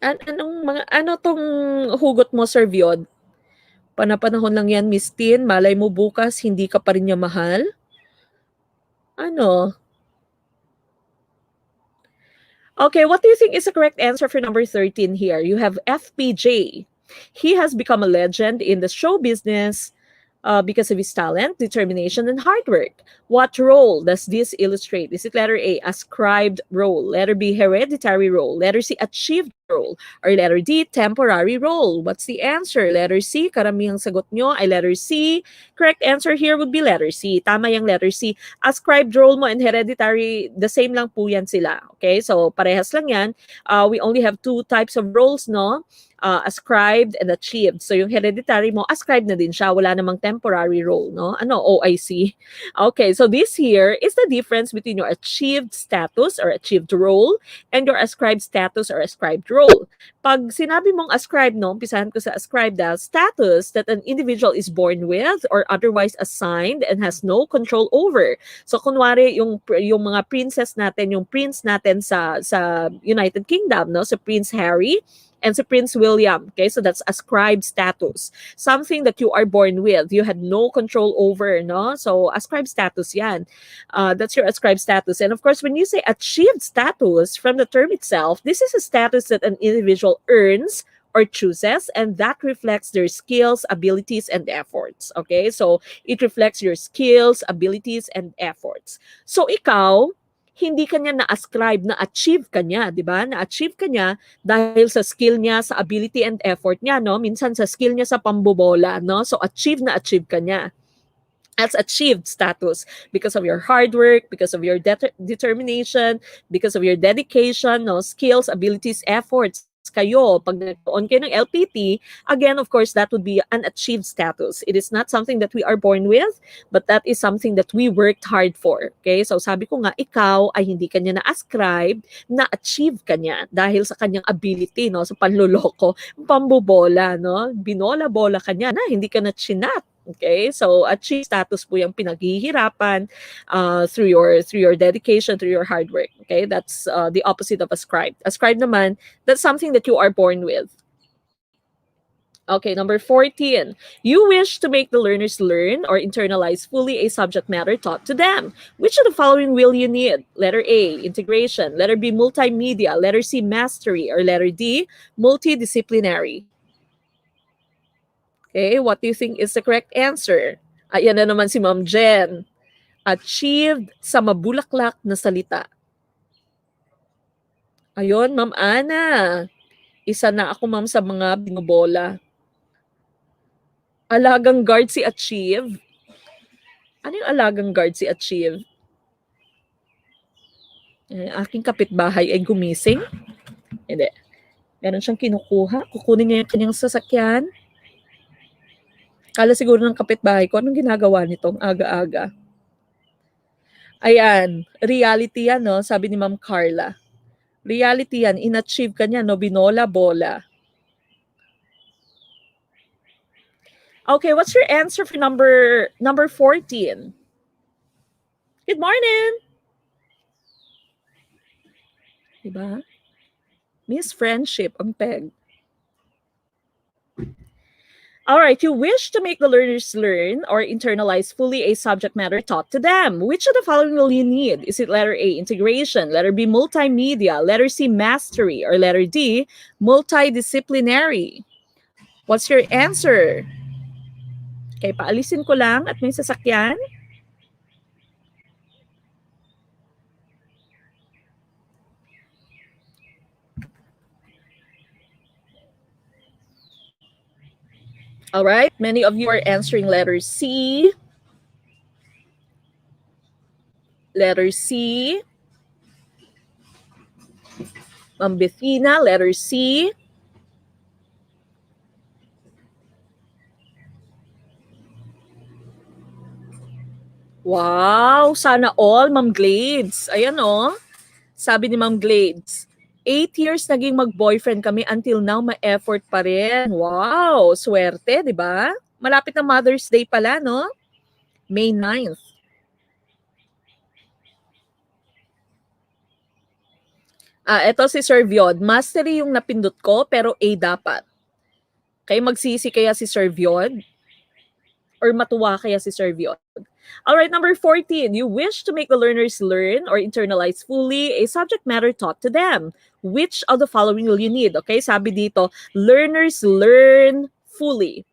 Ano tong hugot mo, Sir Viod? Panapanahon lang yan, Miss Tin. Malay mo bukas, hindi ka pa rin niya mahal? Ano? Okay, what do you think is the correct answer for number 13 here? You have FPJ. He has become a legend in the show business because of his talent, determination, and hard work. What role does this illustrate? Is it letter A, ascribed role? Letter B, hereditary role? Letter C, achieved role? Or letter D, temporary role? What's the answer? Letter C, karamihang sagot nyo ay letter C. Correct answer here would be letter C. Tama yung letter C. Ascribed role mo and hereditary, the same lang po yan sila. Okay, so parehas lang yan. We only have two types of roles, no? Ascribed and achieved. So yung hereditary mo, ascribed na din siya. Wala namang temporary role, no? Ano? OIC. Okay, so this here is the difference between your achieved status or achieved role and your ascribed status or ascribed role. Pag sinabi mong ascribed, no? Umpisahan ko sa ascribed dahil status that an individual is born with or otherwise assigned and has no control over. So kunwari yung mga princess natin, yung prince natin sa United Kingdom, no? So Prince Harry and si Prince William. Okay, so that's ascribed status. Something that you are born with. You had no control over, no? So ascribed status yan. That's your ascribed status. And of course, when you say achieved status, from the term itself, this is a status that an individual earns or chooses, and that reflects their skills, abilities, and efforts. Okay, so it reflects your skills, abilities, and efforts. So ikaw, hindi kanya na-ascribe, na-achieve kanya, di ba? Na-achieve kanya dahil sa skill niya, sa ability and effort niya, no? Minsan sa skill niya sa pambobola, no? So achieve kanya. That's achieved status because of your hard work, because of your determination, because of your dedication, no? Skills, abilities, efforts kayo. Pag nagkaroon kayo ng LPT, again, of course, that would be an achieved status. It is not something that we are born with, but that is something that we worked hard for. Okay? So sabi ko nga, ikaw ay hindi kanya na-ascribe, na-achieve kanya dahil sa kanyang ability, no? Sa panloloko, pambobola, no? Binola-bola kanya na, hindi ka na-chinat. Okay, so achieve status po yung pinaghihirapan through your dedication, through your hard work. Okay, that's the opposite of ascribed. Ascribed naman, that's something that you are born with. Okay, number 14. You wish to make the learners learn or internalize fully a subject matter taught to them. Which of the following will you need? Letter A, integration. Letter B, multimedia. Letter C, mastery. Or letter D, multidisciplinary. Okay, what do you think is the correct answer? Ayan na naman si Ma'am Jen. Achieved sa mabulaklak na salita. Ayun, Ma'am Ana. Isa na ako, Ma'am, sa mga binobola. Alagang guard si Achieve. Ano yung alagang guard si Achieve? Aking kapitbahay ay gumising. Hindi. Meron siyang kinukuha. Kukunin niya yung kanyang sasakyan. Kala siguro ng kapitbahay ko, anong ginagawa nitong aga-aga? Ayan, reality yan, no? Sabi ni Ma'am Carla. Reality yan, in-achieve ka niya, no? Binola, bola. Okay, what's your answer for number 14? Good morning! Diba? Miss Friendship, ang peg. All right, you wish to make the learners learn or internalize fully a subject matter taught to them. Which of the following will you need? Is it letter A, integration, letter B, multimedia, letter C, mastery, or letter D, multidisciplinary? What's your answer? Okay, paalisin ko lang at may sasakyan. All right, many of you are answering letter C. Letter C. Ma'am Bethina, letter C. Wow, sana all, Ma'am Glades. Ayan oh. Sabi ni Ma'am Glades, 8 years naging mag-boyfriend kami until now, ma-effort pa rin. Wow, swerte, di ba? Malapit na Mother's Day pala, no? May 9th. Eto si Sir Viod. Mastery yung napindot ko, pero A dapat. Kayo magsisi kaya si Sir Viod? Or matuwa kaya si Sir Viod? All right, number 14. You wish to make the learners learn or internalize fully a subject matter taught to them. Which of the following will you need? Okay, sabi dito, learners learn fully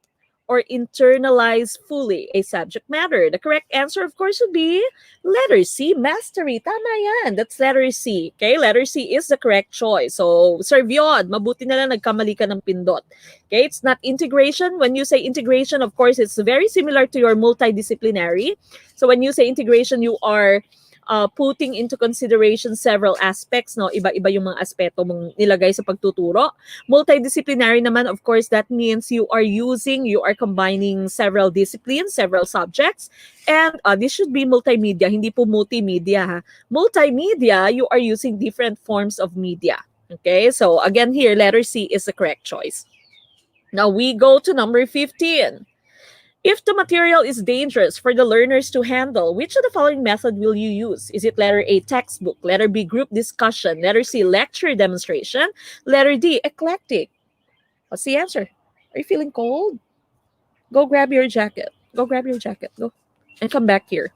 or internalize fully a subject matter. The correct answer, of course, would be letter C, mastery. Tama yan. That's letter C. Okay, letter C is the correct choice. So, Sir Viod, mabuti na lang nagkamali ka ng pindot. Okay, it's not integration. When you say integration, of course, it's very similar to your multidisciplinary. So, when you say integration, you are putting into consideration several aspects, no? Iba-iba yung mga aspeto mong nilagay sa pagtuturo. Multidisciplinary naman, of course, that means you are combining several disciplines, several subjects, and this should be multimedia, hindi po multimedia, ha? Multimedia, you are using different forms of media. Okay, so again here, letter C is the correct choice. Now we go to number 15. If the material is dangerous for the learners to handle, which of the following method will you use? Is it letter A, textbook, letter B, group discussion, letter C, lecture demonstration, letter D, eclectic? What's the answer? Are you feeling cold? Go grab your jacket. Go grab your jacket. Go. And come back here.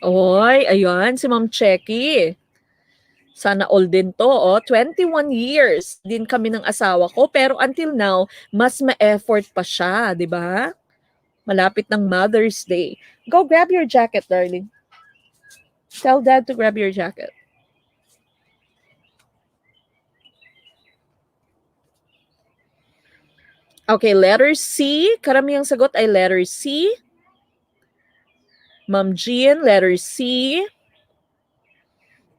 Oy, ayun, si Ma'am Checky. Sana all din to, 21 years din kami ng asawa ko, pero until now, mas ma-effort pa siya, di ba? Malapit ng Mother's Day. Go grab your jacket, darling. Tell Dad to grab your jacket. Okay, letter C. Karamihang sagot ay letter C. Ma'am Jean, letter C.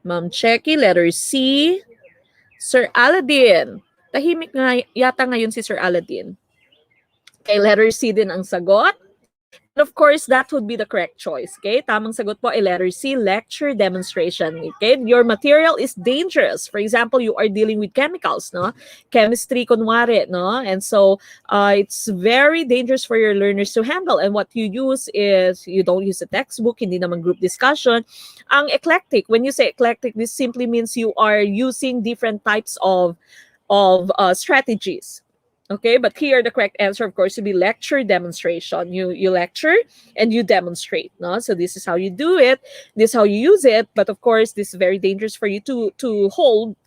Ma'am Checky, letter C. Sir Aladdin. Tahimik nga yata ngayon si Sir Aladdin. Okay, letter C din ang sagot. And of course, that would be the correct choice. Okay, tamang sagot po ay letter C, lecture demonstration. Okay, your material is dangerous. For example, you are dealing with chemicals, no? Chemistry, kunwari, no? And so, it's very dangerous for your learners to handle. And what you use is, you don't use a textbook, hindi naman group discussion. Ang eclectic, when you say eclectic, this simply means you are using different types of strategies. Okay, but here the correct answer, of course, would be lecture demonstration. You lecture and you demonstrate. No, so this is how you do it. This is how you use it. But of course, this is very dangerous for you to hold.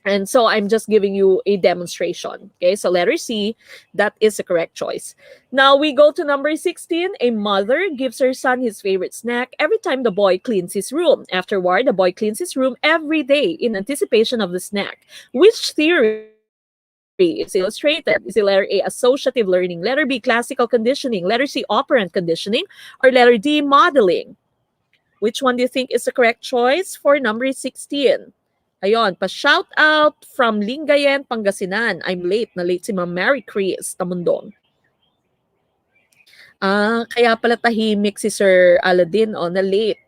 And so I'm just giving you a demonstration. Okay, so letter C, that is the correct choice. Now we go to number 16. A mother gives her son his favorite snack every time the boy cleans his room. Afterward, the boy cleans his room every day in anticipation of the snack. Which theory is illustrated? Is it letter A, associative learning, letter B, classical conditioning, letter C, operant conditioning, or letter D, modeling? Which one do you think is the correct choice for number 16? Ayun, pa-shout out from Lingayen, Pangasinan. I'm late. Na late si Ma'am Mary Chris Tamundong. Kaya pala tahimik si Sir Aladdin, na late.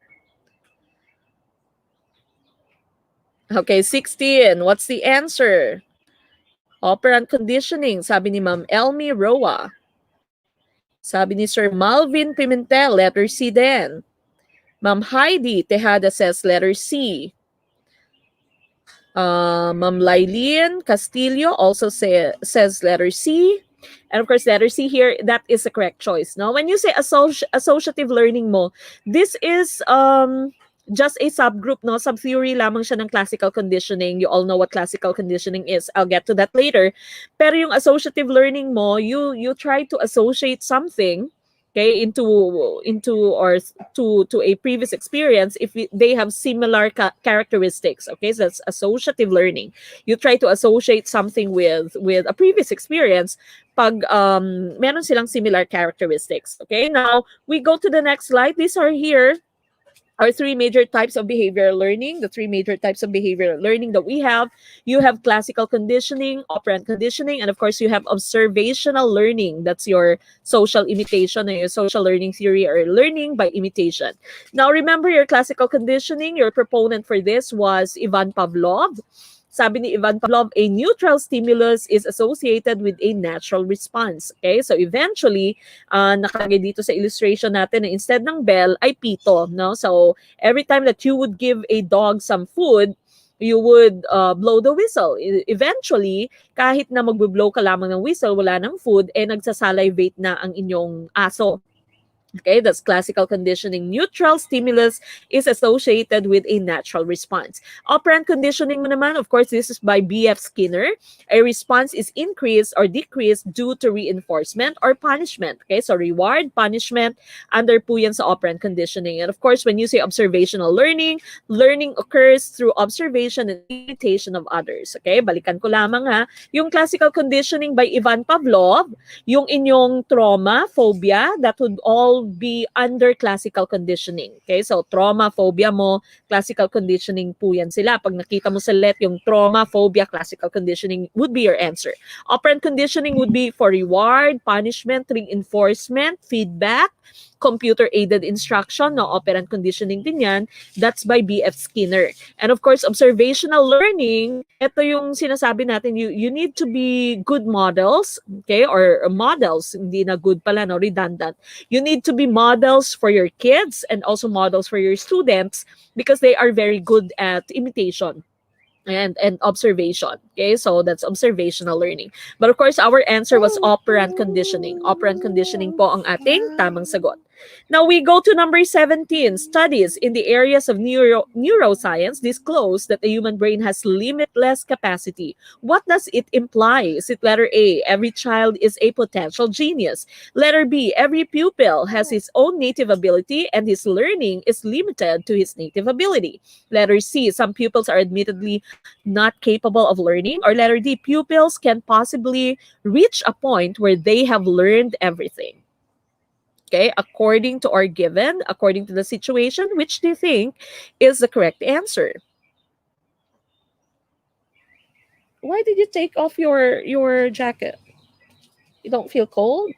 Okay, 16. What's the answer? Operant conditioning, sabi ni Ma'am Elmi Roa. Sabi ni Sir Malvin Pimentel, letter C din. Ma'am Heidi Tejada says letter C. Ma'am Lailin Castillo also says letter C. And of course, letter C here, that is the correct choice. No? When you say associative learning mo, this is just a subgroup, no? Sub-theory lamang siya ng classical conditioning. You all know what classical conditioning is. I'll get to that later. Pero yung associative learning mo, you try to associate something, okay, into or to a previous experience if they have similar characteristics. Okay, so that's associative learning. You try to associate something with a previous experience pag meron silang similar characteristics. Okay, now we go to the next slide. These are here are three major types of behavioral learning. The three major types of behavioral learning that we have. You have classical conditioning, operant conditioning, and of course you have observational learning. That's your social imitation and your social learning theory, or learning by imitation. Now remember your classical conditioning, your proponent for this was Ivan Pavlov. Sabi ni Ivan Pavlov, a neutral stimulus is associated with a natural response. Okay, so eventually, nakalagay dito sa illustration natin na instead ng bell ay pito. No? So every time that you would give a dog some food, you would blow the whistle. Eventually, kahit na magbe-blow ka lamang ng whistle, wala ng food, nagsasalivate na ang inyong aso. Okay, that's classical conditioning. Neutral stimulus is associated with a natural response. Operant conditioning mo naman, of course, this is by B.F. Skinner. A response is increased or decreased due to reinforcement or punishment. Okay, so reward, punishment, under po yan sa operant conditioning. And of course, when you say observational learning, learning occurs through observation and imitation of others. Okay, balikan ko lamang ha. Yung classical conditioning by Ivan Pavlov, yung inyong trauma, phobia, that would all be under classical conditioning. Okay, so trauma, phobia mo, classical conditioning po yan sila. Pag nakita mo sa let, yung trauma, phobia, classical conditioning would be your answer. Operant conditioning would be for reward, punishment, reinforcement, feedback, computer-aided instruction, no, operant conditioning din yan. That's by B.F. Skinner. And of course, observational learning, ito yung sinasabi natin, you need to be good models, okay, or models, hindi na good pala, no, redundant. You need to be models for your kids and also models for your students because they are very good at imitation and observation. Okay, so that's observational learning. But of course, our answer was operant conditioning. Operant conditioning po ang ating tamang sagot. Now we go to number 17. Studies in the areas of neuroscience disclose that the human brain has limitless capacity. What does it imply? Is it letter A, every child is a potential genius? Letter B, every pupil has his own native ability and his learning is limited to his native ability? Letter C, some pupils are admittedly not capable of learning? Or letter D, pupils can possibly reach a point where they have learned everything? Okay, according to our given, according to the situation, which do you think is the correct answer? Why did you take off your jacket? You don't feel cold?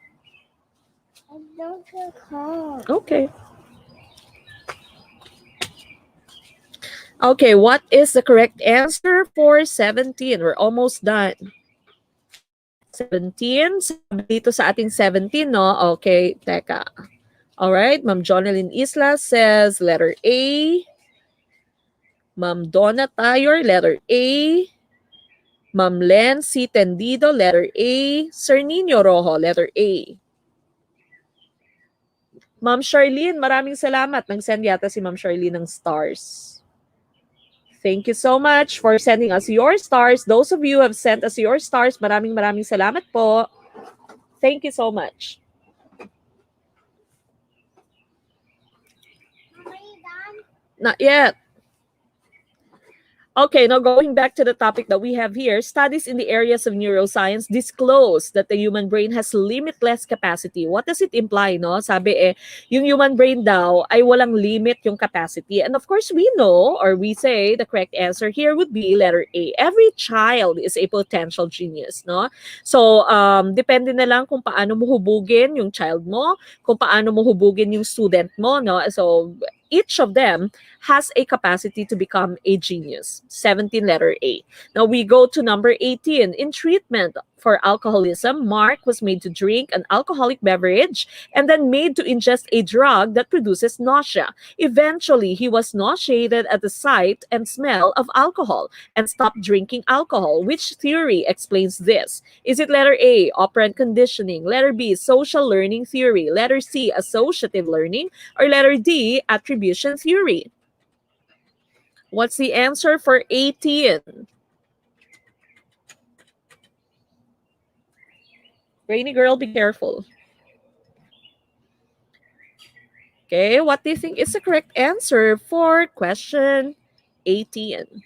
I don't feel cold. Okay. Okay, what is the correct answer for 17? We're almost done. 17. Sabi dito sa ating 17, no? Okay, teka. Alright, Ma'am Jonalyn Isla says letter A. Ma'am Donna Tayor, letter A. Ma'am Len C. Tendido, letter A. Sir Nino Rojo, letter A. Ma'am Charlene, maraming salamat. Nag-send yata si Ma'am Charlene ng stars. Thank you so much for sending us your stars. Those of you who have sent us your stars, maraming salamat po. Thank you so much. Are you done? Not yet. Okay, now going back to the topic that we have here, studies in the areas of neuroscience disclose that the human brain has limitless capacity. What does it imply, no? Sabi yung human brain daw ay walang limit yung capacity. And of course, we know or we say the correct answer here would be letter A. Every child is a potential genius, no? So, depende na lang kung paano mo hubugin yung child mo, kung paano mo hubugin yung student mo, no? So, each of them has a capacity to become a genius. 17, letter A. Now we go to number 18. In treatment for alcoholism, Mark was made to drink an alcoholic beverage and then made to ingest a drug that produces nausea. Eventually, he was nauseated at the sight and smell of alcohol and stopped drinking alcohol. Which theory explains this? Is it letter A, operant conditioning, letter B, social learning theory, letter C, associative learning, or letter D, attribution theory? What's the answer for 18? Rainy girl, be careful. Okay, what do you think is the correct answer for question 18?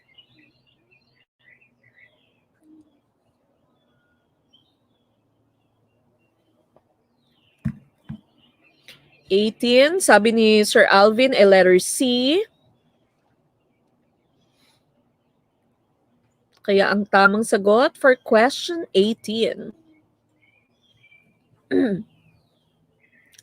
Sabi ni Sir Alvin, a letter C. Kaya ang tamang sagot for question 18. Ang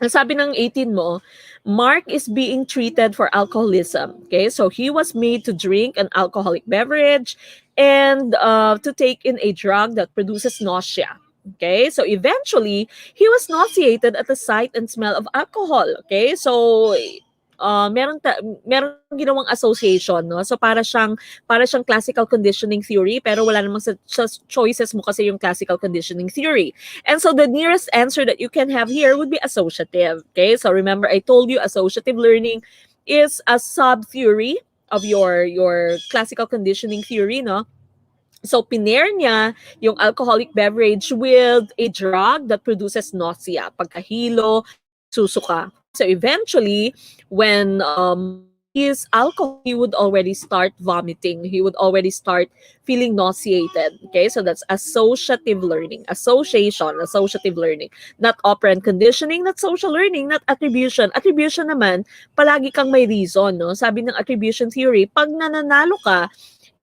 sabi ng 18 mo, Mark is being treated for alcoholism. Okay, so he was made to drink an alcoholic beverage and to take in a drug that produces nausea. Okay, so eventually he was nauseated at the sight and smell of alcohol. Okay, so meron ginawang association, no? So para siyang classical conditioning theory, pero wala namang sa choices mo kasi yung classical conditioning theory. And so the nearest answer that you can have here would be associative. Okay, so remember I told you associative learning is a sub-theory of your classical conditioning theory, no? So, pinair niya yung alcoholic beverage with a drug that produces nausea. Pagkahilo, susuka. So, eventually, when his alcohol, he would already start vomiting. He would already start feeling nauseated. Okay, so that's associative learning. Associative learning. Not operant conditioning, not social learning, not attribution. Attribution naman, palagi kang may reason, no? Sabi ng attribution theory, pag nananalo ka,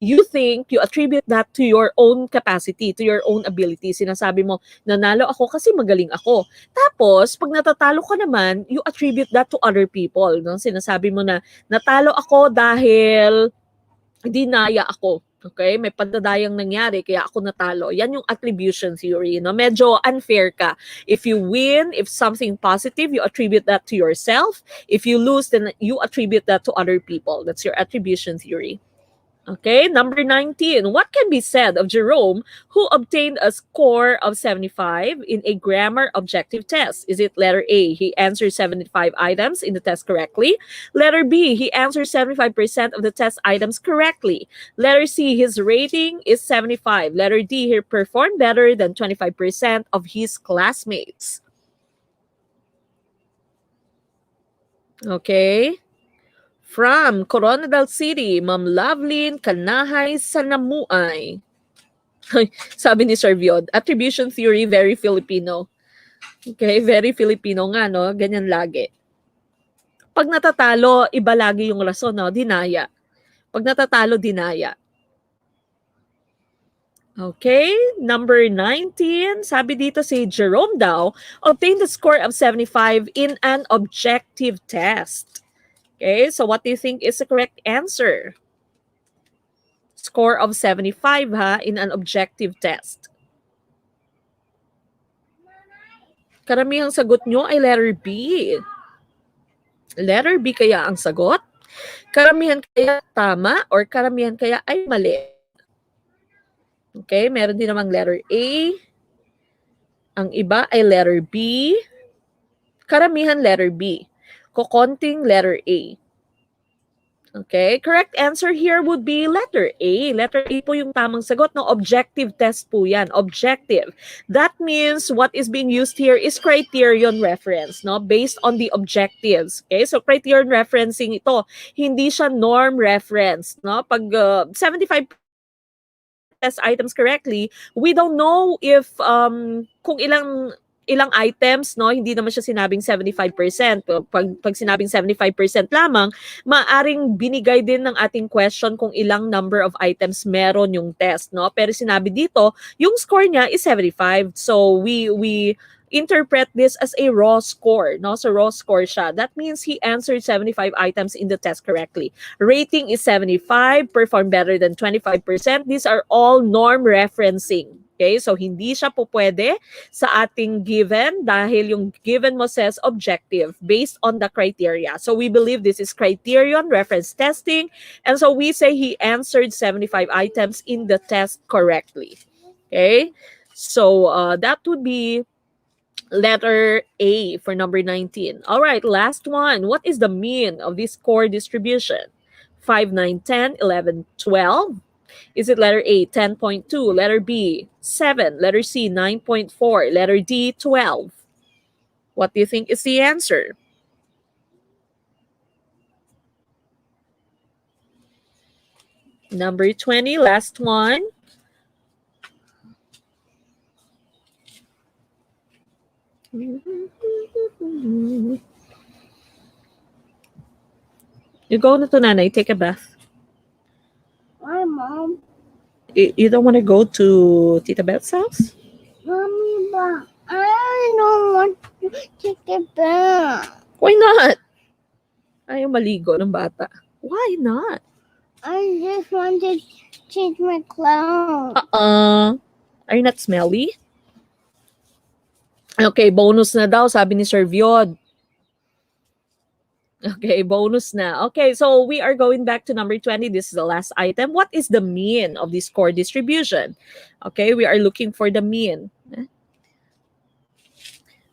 you think, you attribute that to your own capacity, to your own ability. Sinasabi mo, nanalo ako kasi magaling ako. Tapos, pag natatalo ka naman, you attribute that to other people. No? Sinasabi mo na, natalo ako dahil dinaya ako. Okay? May pandadayang nangyari, kaya ako natalo. Yan yung attribution theory. No? Medyo unfair ka. If you win, if something positive, you attribute that to yourself. If you lose, then you attribute that to other people. That's your attribution theory. Okay, number 19. What can be said of Jerome, who obtained a score of 75 in a grammar objective test? Is it letter A, he answered 75 items in the test correctly? Letter B, he answered 75% of the test items correctly. Letter C, his rating is 75. Letter D, he performed better than 25% of his classmates. Okay. From Coronadal City, Ma'am Lovelyn Kanahay Sanamuay. Sabi ni Sir Viod, attribution theory, very Filipino. Okay, very Filipino nga, no? Ganyan lagi. Pag natatalo, iba lagi yung rason, no? Dinaya. Pag natatalo, dinaya. Okay, number 19. Sabi dito si Jerome daw, obtained a score of 75 in an objective test. Okay, so what do you think is the correct answer? Score of 75 ha, in an objective test. Karamihang sagot nyo ay letter B. Letter B kaya ang sagot? Karamihan kaya tama or karamihan kaya ay mali? Okay, meron din namang letter A. Ang iba ay letter B. Karamihan letter B. Kokonting letter A. Okay, correct answer here would be letter A. Letter A po yung tamang sagot. No, objective test po yan. Objective. That means what is being used here is criterion reference, no, based on the objectives. Okay, so criterion referencing ito. Hindi siya norm reference, no. Pag 75 test items correctly, we don't know if kung ilang items, no, hindi naman siya sinabing 75%. Pag sinabing 75% lamang, maaring binigay din ng ating question kung ilang number of items meron yung test, no? Pero sinabi dito, yung score niya is 75. So we interpret this as a raw score, no? So raw score siya. That means he answered 75 items in the test correctly. Rating is 75, performed better than 25%. These are all norm referencing. Okay, so hindi siya po pwede sa ating given dahil yung given mo says objective based on the criteria. So we believe this is criterion reference testing, and so we say he answered 75 items in the test correctly. Okay, so that would be letter A for number 19. All right, last one. What is the mean of this score distribution? 5, 9, 10, 11, 12. Is it letter A, 10.2, letter B, 7, letter C, 9.4, letter D, 12? What do you think is the answer? Number 20, last one. You go na to nanay, take a bath. My mom. You don't want to go to Tita Beth's house? Mommy, but I don't want to take a bath. Why not? Ayaw maligo ng bata. Why not? I just want to change my clothes. Are you not smelly? Okay, bonus na daw, sabi ni Sir Viod. Okay, bonus na. Okay, so we are going back to number 20. This is the last item. What is the mean of this score distribution? Okay, we are looking for the mean.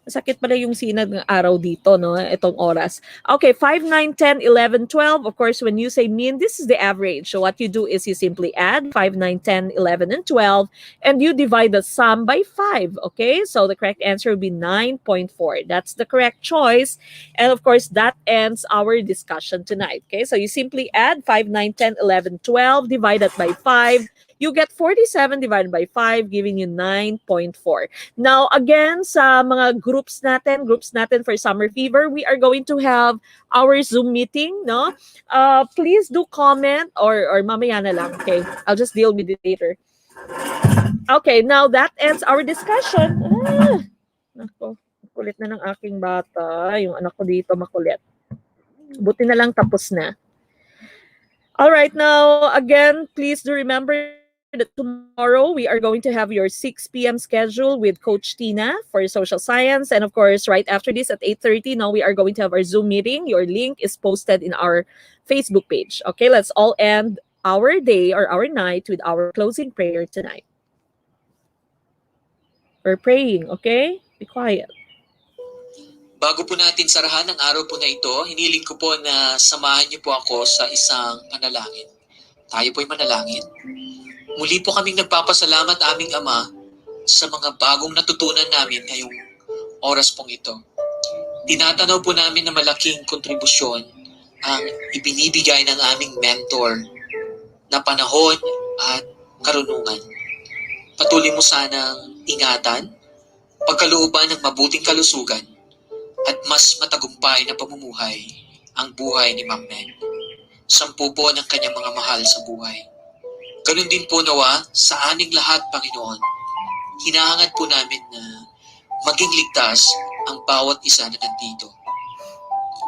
Sakit pala yung sinag ng araw dito, no? Itong oras. Okay, 5, 9, 10, 11, 12. Of course, when you say mean, this is the average. So what you do is you simply add 5, 9, 10, 11, and 12, and you divide the sum by 5. Okay, so the correct answer will be 9.4. That's the correct choice. And of course, that ends our discussion tonight. Okay, so you simply add 5, 9, 10, 11, 12, divide that by 5. You get 47 divided by 5, giving you 9.4. Now, again, sa mga groups natin for Summer Fever, we are going to have our Zoom meeting, no? Please do comment or mamaya na lang, okay? I'll just deal with it later. Okay, now that ends our discussion. Nako, kulit na ng aking bata. Yung anak ko dito makulit. Buti na lang tapos na. All right, now, again, please do remember that tomorrow we are going to have your 6 p.m. schedule with Coach Tina for social science. And of course, right after this at 8:30, now we are going to have our Zoom meeting. Your link is posted in our Facebook page. Okay, let's all end our day or our night with our closing prayer tonight. We're praying, okay? Be quiet. Bago po natin sarahan ang araw po na ito, hiniling ko po na samahan niyo po ako sa isang panalangin. Tayo po'y manalangin. Muli po kaming nagpapasalamat aming Ama sa mga bagong natutunan namin ngayong oras pong ito. Tinatanaw po namin na malaking kontribusyon ang ibinibigay ng aming mentor na panahon at karunungan. Patuloy mo sanang ingatan, pagkalooban ng mabuting kalusugan at mas matagumpay na pamumuhay ang buhay ni Ma'am Meg. 10 po ng kanyang mga mahal sa buhay. Ganun din po nawa sa aming lahat, Panginoon. Hinahangad po namin na maging ligtas ang bawat isa na nandito.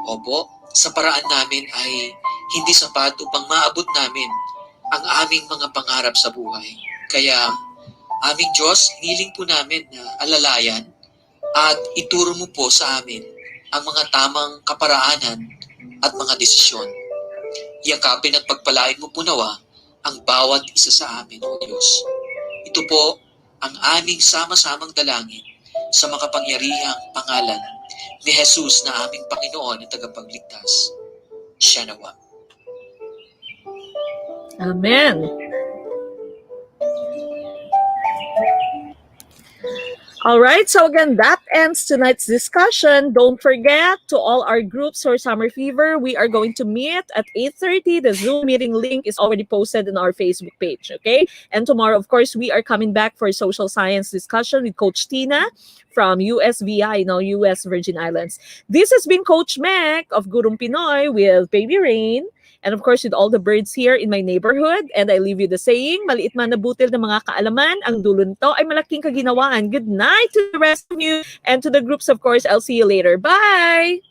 Opo, sa paraan namin ay hindi sapat upang maabot namin ang aming mga pangarap sa buhay. Kaya, aming Diyos, hiniling po namin na alalayan at ituro mo po sa amin ang mga tamang kaparaanan at mga desisyon. Yakapin at pagpalain mo po nawa ang bawat isa sa amin, O Diyos. Ito po ang aming sama-samang dalangin sa makapangyarihang pangalan ni Jesus na aming Panginoon at tagapagligtas. Siya nawa. Amen. All right, so again, that ends tonight's discussion. Don't forget, to all our groups for Summer Fever, we are going to meet at 8:30. The Zoom meeting link is already posted on our Facebook page, okay? And tomorrow, of course, we are coming back for social science discussion with Coach Tina from USVI, US Virgin Islands. This has been Coach Mac of Gurong Pinoy with Baby Rain. And of course, with all the birds here in my neighborhood. And I leave you the saying, maliit man na butil ng mga kaalaman, ang dulo nito ay malaking kaginawaan. Good night to the rest of you and to the groups, of course. I'll see you later. Bye!